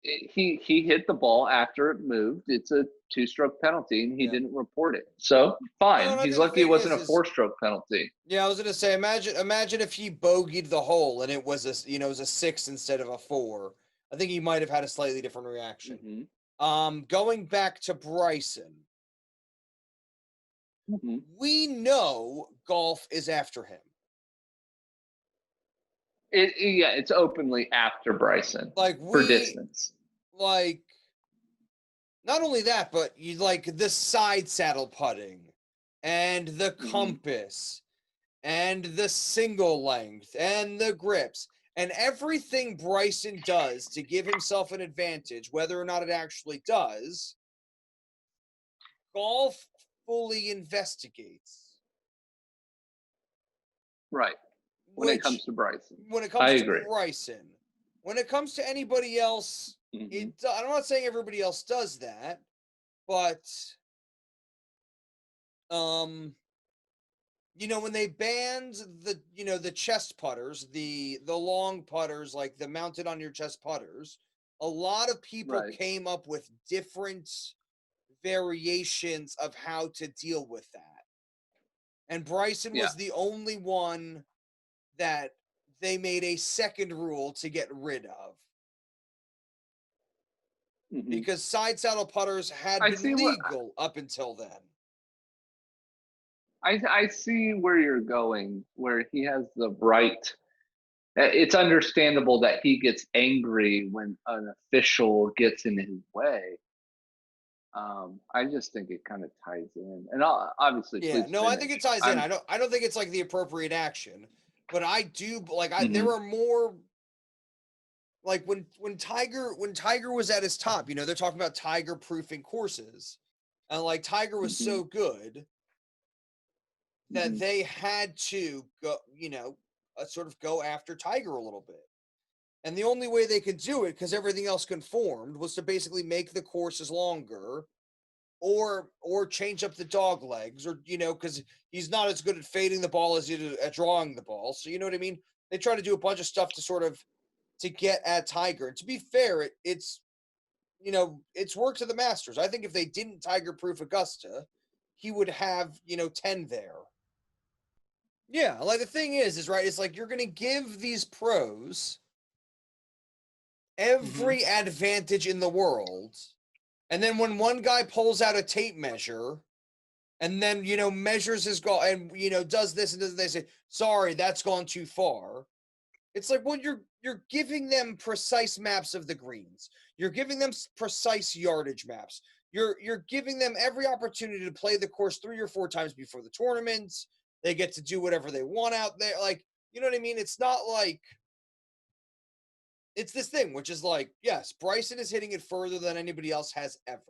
he hit the ball after it moved. It's a 2-stroke penalty, and he didn't report it. So fine. He's lucky it wasn't a 4-stroke penalty. Yeah, I was gonna say, imagine if he bogeyed the hole and it was it was a 6 instead of a 4. I think he might have had a slightly different reaction. Going back to Bryson, we know golf is after him. It's openly after Bryson, for distance. Like, not only that, but you like the side saddle putting and the compass and the single length and the grips and everything Bryson does to give himself an advantage, whether or not it actually does, golf fully investigates. Right. When it comes to Bryson. When it comes to Bryson. When it comes to anybody else, I'm not saying everybody else does that, but when they banned the chest putters, the long putters, like the mounted on your chest putters, a lot of people came up with different variations of how to deal with that. And Bryson was the only one that they made a second rule to get rid of. Because side saddle putters had been legal up until then. I see where you're going, where he has the right. It's understandable that he gets angry when an official gets in his way. I just think it kind of ties in, and obviously, I think it ties in. I don't think it's like the appropriate action, but I do like. There are more. Like when Tiger was at his top, they're talking about Tiger proofing courses, and like Tiger was so good that they had to go, sort of go after Tiger a little bit. And the only way they could do it, because everything else conformed, was to basically make the courses longer or change up the dog legs, or, because he's not as good at fading the ball as he is at drawing the ball. So, you know what I mean? They try to do a bunch of stuff to sort of to get at Tiger. And to be fair, it's worked to the Masters. I think if they didn't Tiger-proof Augusta, he would have, 10 there. Yeah, like the thing is right, it's like you're going to give these pros every advantage in the world, and then when one guy pulls out a tape measure and then, measures his golf and, does this and does, they say, sorry, that's gone too far. It's like, well, you're giving them precise maps of the greens. You're giving them precise yardage maps. You're giving them every opportunity to play the course 3 or 4 times before the tournament. They get to do whatever they want out there. Like, you know what I mean? It's not like it's this thing, which is like, yes, Bryson is hitting it further than anybody else has ever.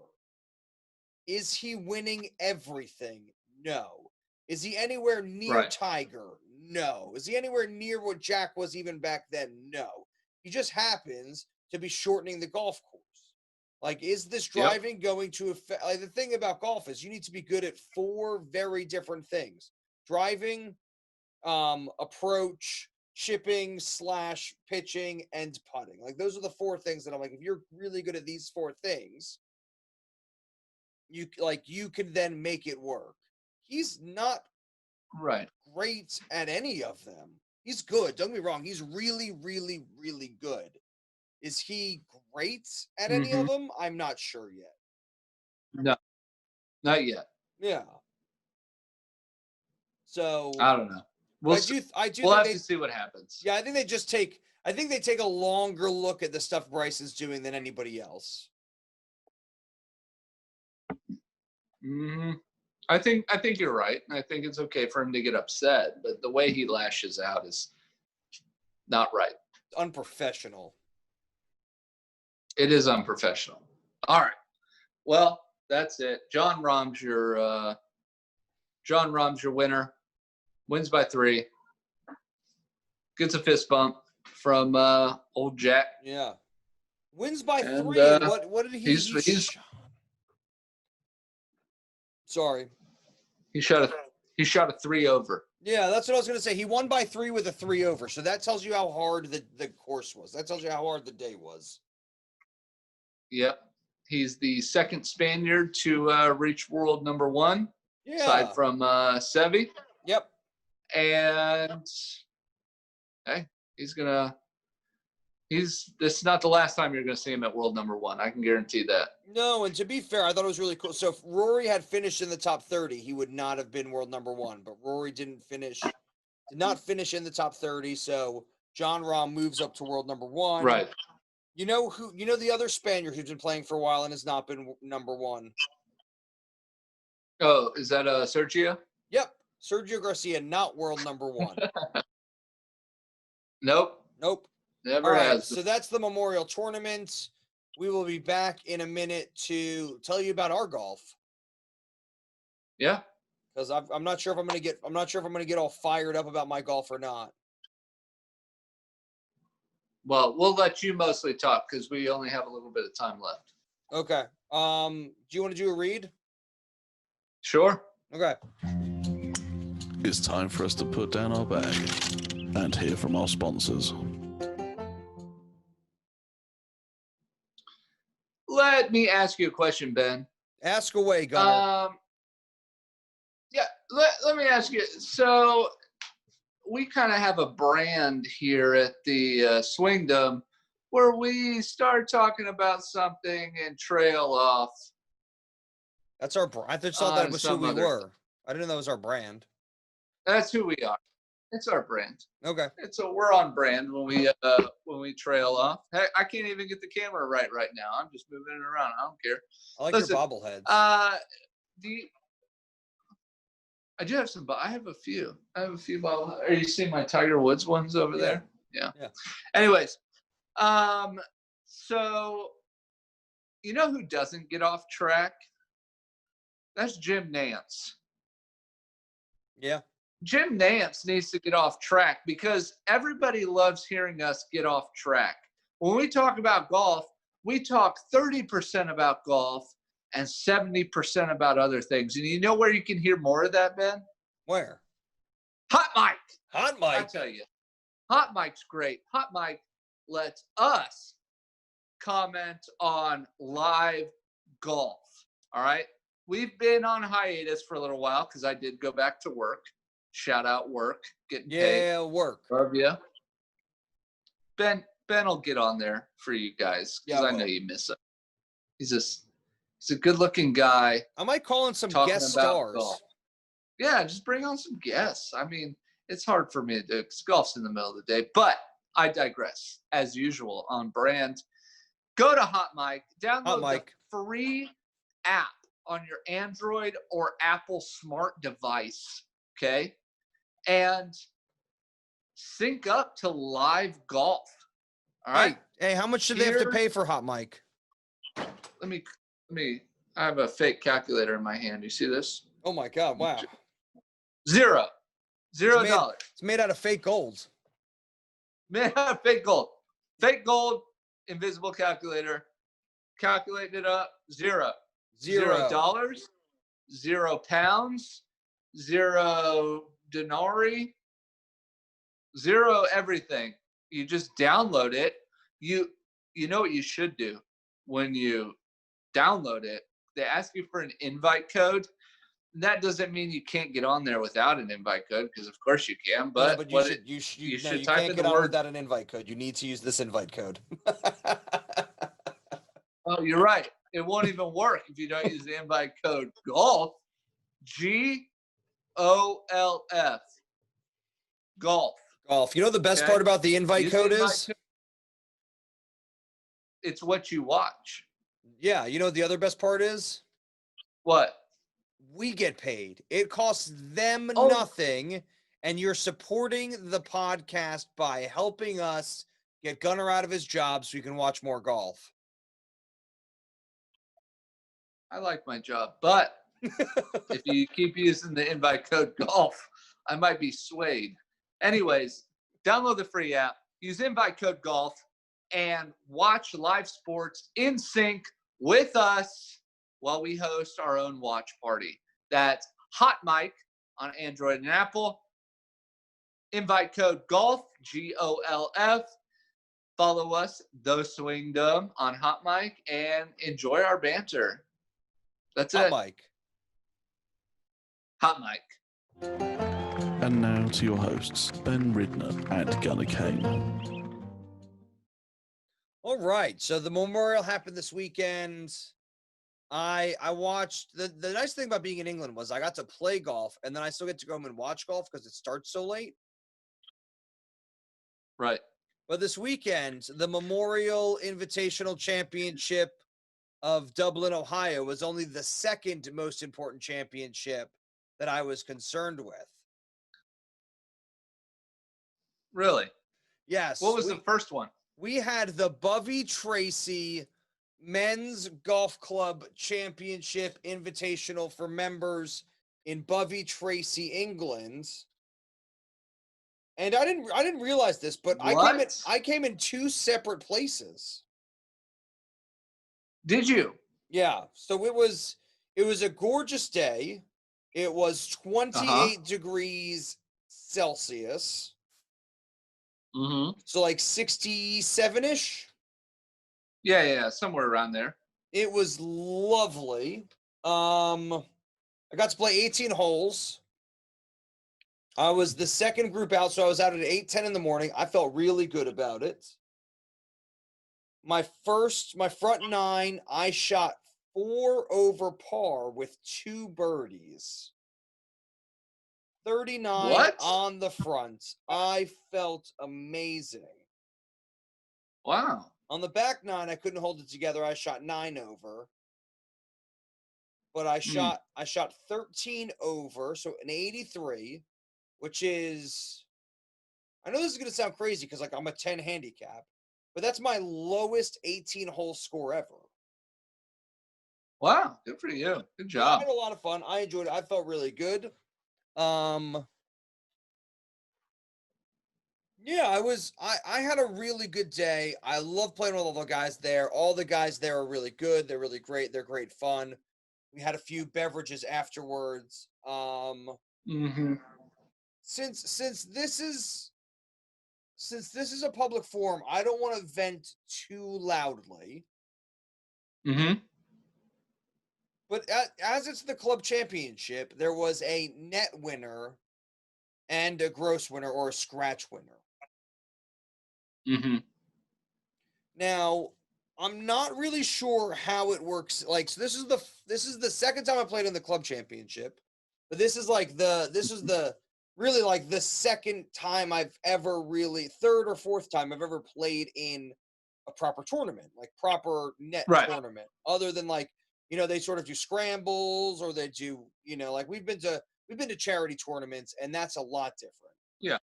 Is he winning everything? No. Is he anywhere near Tiger? No. Is he anywhere near what Jack was even back then? No. He just happens to be shortening the golf course. Like, is this driving going to affect? Like, the thing about golf is you need to be good at 4 very different things: driving, approach, chipping / pitching, and putting. Like, those are the 4 things that I'm like, if you're really good at these 4 things, you can then make it work. He's not great at any of them. He's good. Don't get me wrong. He's really, really, really good. Is he great at any of them? I'm not sure yet. No, not yet. Yeah. So I don't know. We'll have to see what happens. Yeah, I think they just take. I think they take a longer look at the stuff Bryce is doing than anybody else. I think you're right. I think it's okay for him to get upset, but the way he lashes out is not right. Unprofessional. It is unprofessional. All right. Well, that's it. Jon Rahm's your winner. Wins by 3. Gets a fist bump from old Jack. Yeah. Wins by And, 3. And what did he? Sorry. He shot a 3 over. Yeah, that's what I was going to say. He won by 3 with a 3 over. So that tells you how hard the course was. That tells you how hard the day was. Yep. He's the second Spaniard to reach world number 1, aside from Seve. Yep. And hey, this is not the last time you're going to see him at world number 1. I can guarantee that. No, and to be fair, I thought it was really cool. So if Rory had finished in the top 30, he would not have been world number 1. But Rory did not finish in the top 30. So Jon Rahm moves up to world number 1. Right. You know the other Spaniard who's been playing for a while and has not been number 1? Oh, is that Sergio? Yep. Sergio Garcia, not world number 1. Nope. Never has. So that's the Memorial Tournament. We will be back in a minute to tell you about our golf. Yeah. Because I'm not sure if I'm going to get all fired up about my golf or not. Well, we'll let you mostly talk because we only have a little bit of time left. Okay. Do you want to do a read? Sure. Okay. It's time for us to put down our bag and hear from our sponsors. Let me ask you a question, Ben. Ask away, Gunnar. Yeah, let me ask you. So we kind of have a brand here at the Swingdom where we start talking about something and trail off. That's our brand. I thought that was who we were. I didn't know that was our brand. That's who we are. It's our brand. Okay. We're on brand when we trail off. Heck, I can't even get the camera right now. I'm just moving it around. I don't care. I like Listen, your bobbleheads. I do have some. I have a few. Bobbleheads. Are you seeing my Tiger Woods ones over there? Yeah. Anyways, so you know who doesn't get off track? That's Jim Nance. Yeah. Jim Nance needs to get off track because everybody loves hearing us get off track. When we talk about golf, we talk 30% about golf and 70% about other things. And you know where you can hear more of that, Ben? Where? Hot Mic. Hot Mic. I tell you, Hot Mic's great. Hot Mic lets us comment on live golf. All right. We've been on hiatus for a little while because I did go back to work. Shout out work. Getting paid. Yeah, work. Love you. Ben will get on there for you guys because I know you miss him. He's a good-looking guy. I might call in some guest stars. Golf. Yeah, just bring on some guests. I mean, it's hard for me to do because golf's in the middle of the day. But I digress. As usual, on brand. Go to Hot Mic. Download the free app on your Android or Apple smart device. Okay? And sync up to live golf. All right. Hey, how much should they have to pay for Hot Mic? Let me. I have a fake calculator in my hand. You see this? Oh my God! Wow. $0. It's made out of fake gold. Made out of fake gold. Fake gold. Invisible calculator. Calculate it up. $0. $0. £0. 0 denarii. 0 everything. You just download it. You know what you should do when you download it? They ask you for an invite code. That doesn't mean you can't get on there without an invite code, because of course you can. But you can't get on without an invite code. You need to use this invite code. Oh, you're right. It won't even work if you don't use the invite code golf. GOLF. Golf. Golf. You know the best Okay. part about the invite Use the code invite is? code. It's what you watch. Yeah, you know what the other best part is? What? We get paid. It costs them Oh. nothing, and you're supporting the podcast by helping us get Gunnar out of his job so you can watch more golf. I like my job, but if you keep using the invite code golf, I might be swayed. Anyways, download the free app, use invite code golf, and watch live sports in sync with us while we host our own watch party. That's Hot Mic on Android and Apple. Invite code golf, GOLF. Follow us, The Swingdom, on Hot Mic, and enjoy our banter. That's Hot it. Mike. Hot Mic. And now to your hosts, Ben Ridner and Gunnar Kane. All right. So the Memorial happened this weekend. I watched the nice thing about being in England was I got to play golf and then I still get to go home and watch golf because it starts so late. Right. But this weekend, the Memorial Invitational Championship of Dublin, Ohio was only the second most important championship that I was concerned with. Really? Yes. What was the first one? We had the Bovey Tracy Men's Golf Club Championship Invitational for members in Bovey Tracy, England. And I didn't realize this, but I came in two separate places. Did you? Yeah. So it was a gorgeous day. It was 28 degrees Celsius. Mm-hmm. So like 67-ish. Yeah, somewhere around there. It was lovely. I got to play 18 holes. I was the second group out, so I was out at 8:10 in the morning. I felt really good about it. My front nine, I shot 4 over par with 2 birdies. 39 What? on the front. I felt amazing. Wow. On the back nine, I couldn't hold it together. I shot 9 over. But I shot 13 over, so an 83, which is, I know this is going to sound crazy because like I'm a 10 handicap, but that's my lowest 18-hole score ever. Wow. Good for you. Good I job. had a lot of fun. I enjoyed it. I felt really good. Yeah, I had a really good day. I love playing with all the guys there. All the guys there are really good. They're really great. They're great fun. We had a few beverages afterwards. Mm-hmm. Since this is a public forum, I don't want to vent too loudly. Mm-hmm. But as it's the club championship, there was a net winner and a gross winner or a scratch winner. Mm-hmm. Now, I'm not really sure how it works. Like, so this is the second time I played in the club championship, but this is really like the second time I've ever third or fourth time I've ever played in a proper tournament, like proper net tournament, other than like, they sort of do scrambles or they do, like we've been to charity tournaments and that's a lot different. Yeah.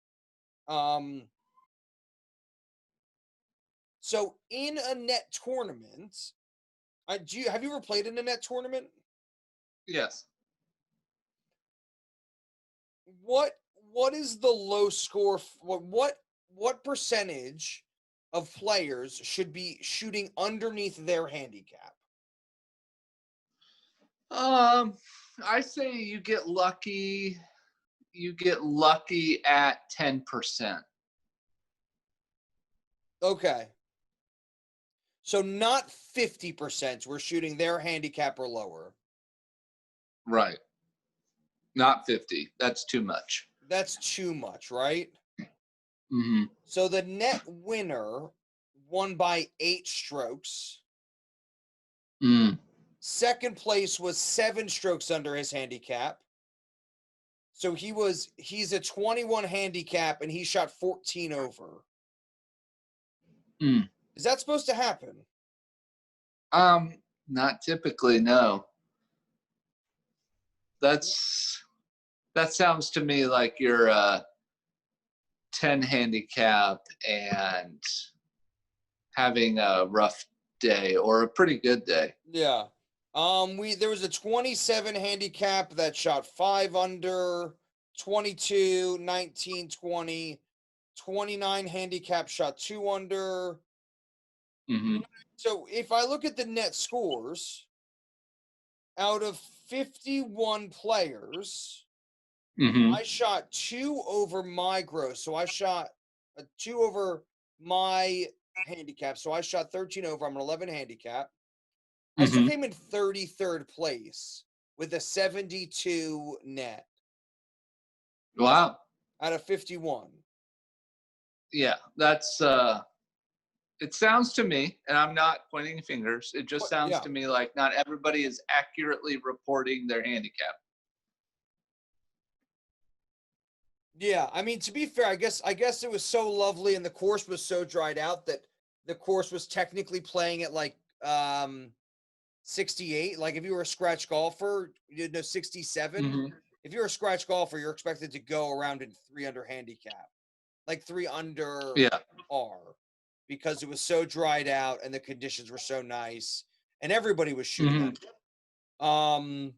So in a net tournament, have you ever played in a net tournament? Yes. What is the low score? What percentage of players should be shooting underneath their handicap? I say you get lucky. You get lucky at 10%. Okay. So not 50%. We're shooting their handicap or lower. Right. Not 50. That's too much. That's too much, right? Mm-hmm. So the net winner won by 8 strokes. Mm. Second place was 7 strokes under his handicap. So he's a 21 handicap and he shot 14 over. Mm. Is that supposed to happen? Not typically, no. That sounds to me like you're 10 handicap and having a rough day or a pretty good day. Yeah. There was a 27 handicap that shot 5 under, 22, 19, 20, 29 handicap shot 2 under. Mm-hmm. So if I look at the net scores, out of 51 players, Mm-hmm. I shot 2 over my gross. So I shot 2 over my handicap. So I shot 13 over. I'm an 11 handicap. I still Mm-hmm. came in 33rd place with a 72 net Wow. out of 51. Yeah, that's it sounds to me, and I'm not pointing fingers, it just sounds Yeah. to me like not everybody is accurately reporting their handicap. Yeah, I mean, to be fair, I guess it was so lovely and the course was so dried out that the course was technically playing at like 68. Like if you were a scratch golfer, 67. Mm-hmm. If you're a scratch golfer, you're expected to go around in 3 under handicap. Like 3 under Yeah. par, because it was so dried out and the conditions were so nice and everybody was shooting Mhm. under.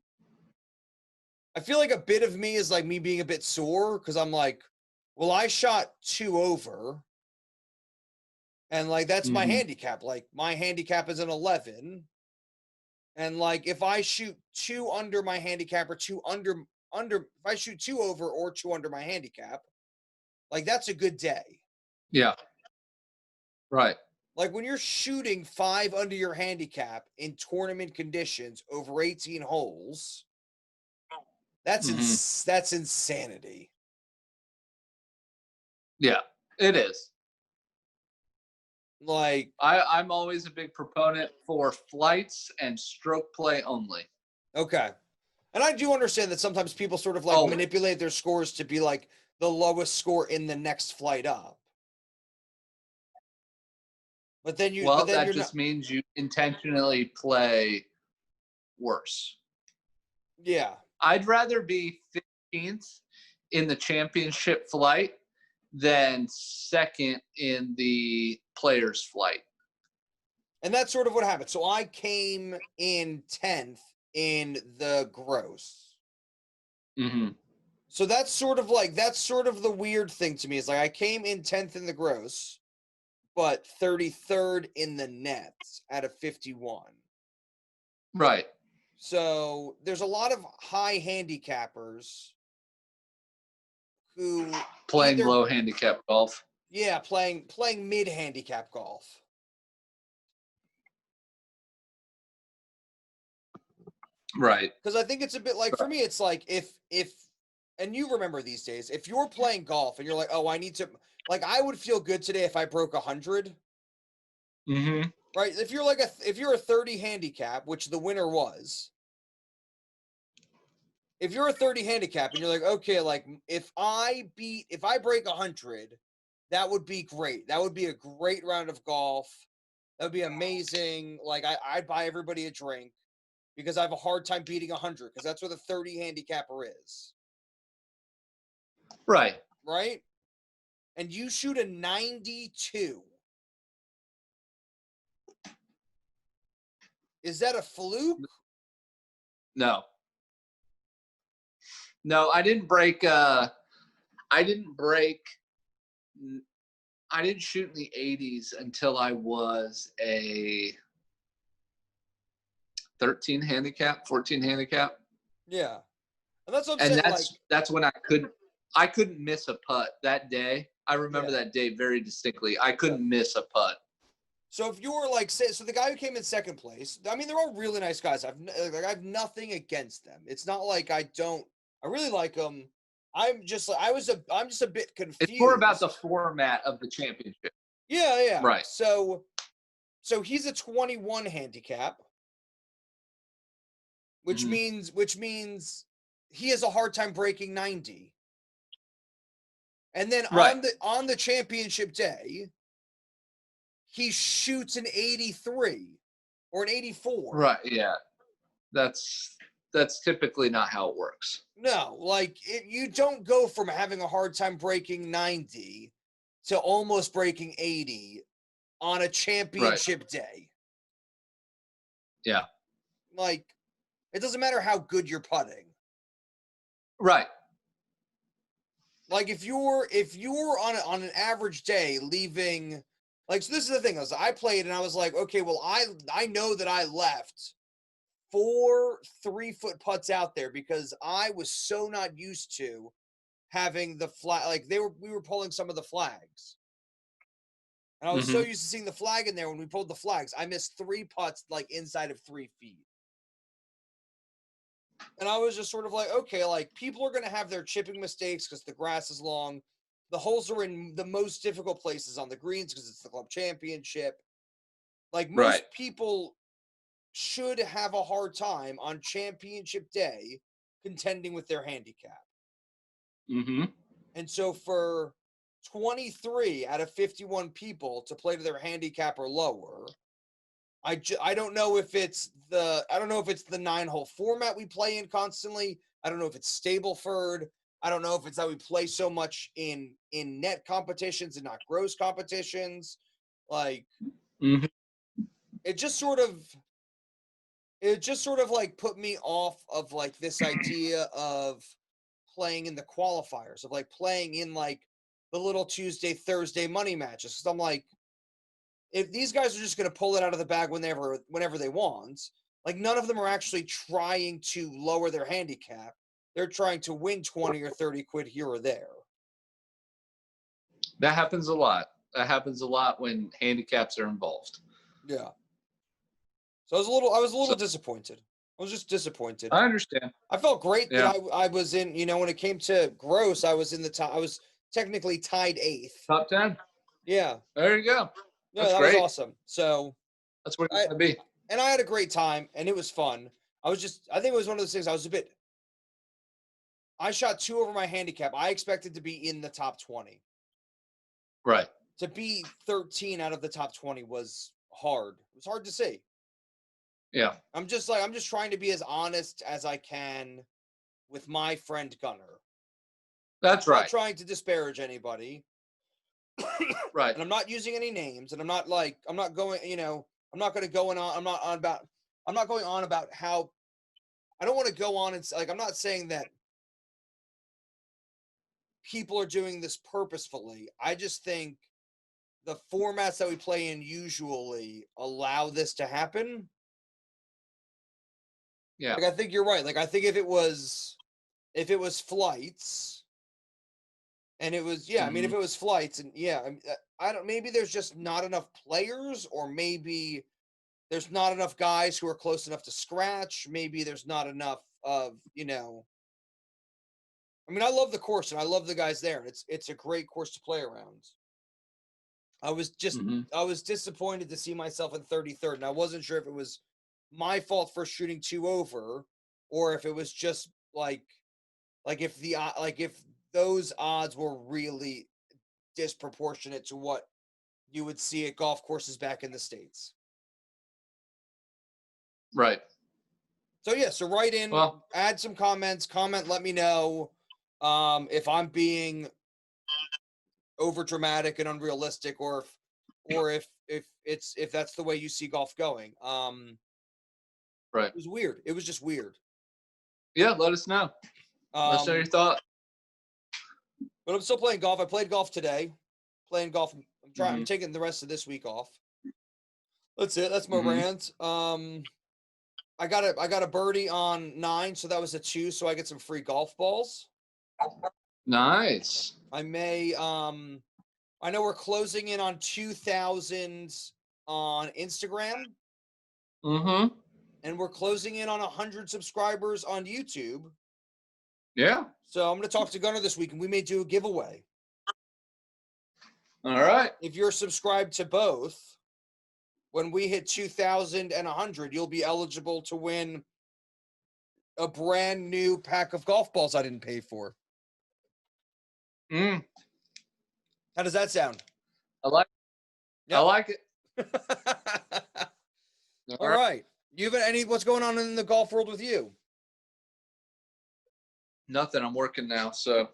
I feel like a bit of me is like me being a bit sore because I'm like, well, I shot 2 over and like that's my Mhm. handicap. Like my handicap is an 11. And like if I shoot 2 under my handicap or 2 under if I shoot 2 over or 2 under my handicap, like that's a good day. Yeah. Right. Like when you're shooting 5 under your handicap in tournament conditions over 18 holes, that's Mhm. that's insanity. Yeah, it is. Like, I'm always a big proponent for flights and stroke play only. okay. And I do understand that sometimes people sort of like Always. manipulate their scores to be like the lowest score in the next flight up. But then Well, that you're just not. means you intentionally play worse. Yeah. I'd rather be 15th in the championship flight than second in the players' flight. And that's sort of what happened. So I came in 10th in the gross. Mm-hmm. So that's sort of the weird thing to me is like I came in 10th in the gross, but 33rd in the nets out of 51. Right. So there's a lot of high handicappers who Playing either, low handicap golf. yeah, playing mid handicap golf. Right. Because I think it's a bit like for me, it's like if and you remember these days, if you're playing golf and you're like, oh, I need to, like I would feel good today if I broke 100. Mm-hmm. Right? If you're a 30 handicap, which the winner was, if you're a 30 handicap and you're like, okay, like if I break 100, that would be great. That would be a great round of golf. That would be amazing. Like I'd buy everybody a drink because I have a hard time beating 100 because that's what a 30 handicapper is. Right. Right? And you shoot a 92. Is that a fluke? No. No, I didn't break I didn't shoot in the 80s until I was a 13 handicap, 14 handicap. Yeah. And that's what I'm And saying. that's when I couldn't miss a putt that day. I remember that day very distinctly. I couldn't miss a putt. So if you were like, say, so the guy who came in second place, I mean, they're all really nice guys. I have nothing against them. It's not like I really like them. I'm just a bit confused. It's more about the format of the championship. Yeah, yeah. Right. So he's a 21 handicap, which Mhm. means he has a hard time breaking 90. And then Right. on the championship day, he shoots an 83 or an 84. Right. Yeah. That's typically not how it works. No, like you don't go from having a hard time breaking 90 to almost breaking 80 on a championship day. Yeah. Like, it doesn't matter how good you're putting. Right. Like if you're on an average day leaving, like, so this is the thing, I played and I was like, okay, well, I know that I left 4 3-foot putts out there because I was so not used to having the flag. Like we were pulling some of the flags. And I was so used to seeing the flag in there when we pulled the flags. I missed 3 putts like inside of 3 feet. And I was just sort of like, okay, like people are going to have their chipping mistakes because the grass is long. The holes are in the most difficult places on the greens because it's the club championship. Like most people should have a hard time on championship day contending with their handicap. Mm-hmm. And so for 23 out of 51 people to play to their handicap or lower, I don't know if it's the 9-hole format we play in constantly. I don't know if it's Stableford. I don't know if it's that we play so much in net competitions and not gross competitions. Like it just sort of like put me off of like this idea of playing in the qualifiers, of like playing in like the little Tuesday, Thursday money matches. Cause I'm like, if these guys are just going to pull it out of the bag whenever they want, like none of them are actually trying to lower their handicap. They're trying to win 20 or 30 quid here or there. That happens a lot. That happens a lot when handicaps are involved. Yeah. So I was a little disappointed. I was just disappointed. I understand. I felt great that I was in, when it came to gross, I was in the top. I was technically tied 8th. Top 10. Yeah. There you go. Yeah, That's that great. was awesome. So that's where you want to be. And I had a great time, and it was fun. I think it was one of those things I shot 2 over my handicap. I expected to be in the top 20. Right. To be 13 out of the top 20 was hard. It was hard to see. Yeah. I'm just trying to be as honest as I can with my friend Gunnar. That's I'm right. not trying to disparage anybody. Right. And I'm not using any names, and I'm not going on about how I don't want to go on and like, I'm not saying that people are doing this purposefully. I just think the formats that we play in usually allow this to happen. Yeah. Like, I think you're right. Like, I think if it was flights and it was, I mean, if it was flights and maybe there's just not enough players, or maybe there's not enough guys who are close enough to scratch. Maybe there's not enough of, I mean, I love the course and I love the guys there. It's a great course to play around. I was disappointed to see myself in 33rd, and I wasn't sure if it was my fault for shooting 2 over, or if it was just like if those odds were really disproportionate to what you would see at golf courses back in the States. Right. So so write in, add some comments, let me know if I'm being over dramatic and unrealistic, or if that's the way you see golf going. Right. It was weird. It was just weird. Yeah, let us know. Let us know your thought. But I'm still playing golf. I played golf today. Playing golf. I'm taking the rest of this week off. That's it. That's my rant. I got a birdie on 9, so that was a 2, so I get some free golf balls. Nice. I may I know we're closing in on 2,000 on Instagram. And we're closing in on 100 subscribers on YouTube. Yeah. So I'm going to talk to Gunnar this week, and we may do a giveaway. All right. If you're subscribed to both, when we hit 2,000 and 100, you'll be eligible to win a brand new pack of golf balls I didn't pay for. How does that sound? I like it. All right. You have what's going on in the golf world with you? Nothing. I'm working now, so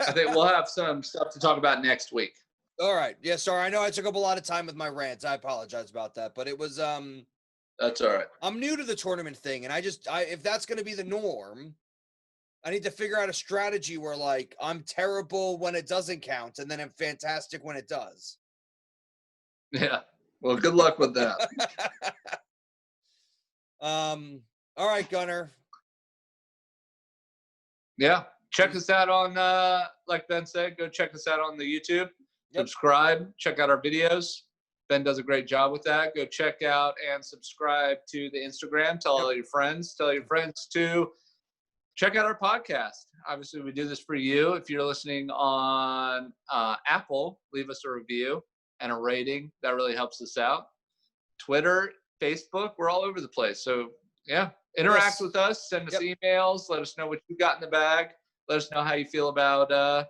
I think we'll have some stuff to talk about next week. All right. Yeah, sorry. I know I took up a lot of time with my rants. I apologize about that, but it was That's all right. I'm new to the tournament thing, and if that's going to be the norm, I need to figure out a strategy where like I'm terrible when it doesn't count and then I'm fantastic when it does. Yeah. Well, good luck with that. All right, Gunnar. Yeah. Check us out on like Ben said, go check us out on the YouTube. Subscribe, check out our videos. Ben does a great job with that. Go check out and subscribe to the Instagram. Tell all your friends. Tell your friends to check out our podcast. Obviously, we do this for you. If you're listening on Apple, leave us a review and a rating. That really helps us out. Twitter, Facebook, we're all over the place. So, yeah, interact with us. Send us emails. Let us know what you got in the bag. Let us know how you feel about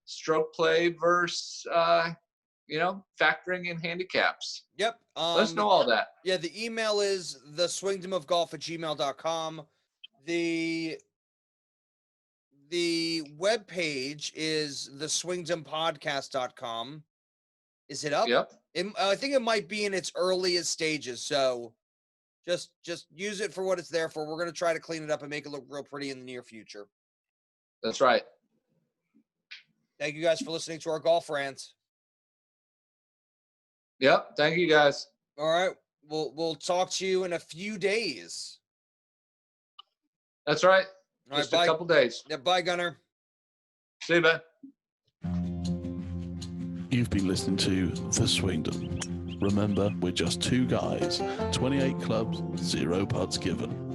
stroke play versus factoring in handicaps. Let us know all that. Yeah, the email is theswingdomofgolf@gmail.com. The web page is theswingdompodcast.com. Is it up? Yep. I think it might be in its earliest stages, so just use it for what it's there for. We're going to try to clean it up and make it look real pretty in the near future. That's right. Thank you guys for listening to our golf rants. Yep. Thank you guys. All right. We'll talk to you in a few days. That's right. All Just right, a couple days. Yeah, bye, Gunnar. See you, Ben. You've been listening to The Swingdom. Remember, we're just two guys, 28 clubs, 0 putts given.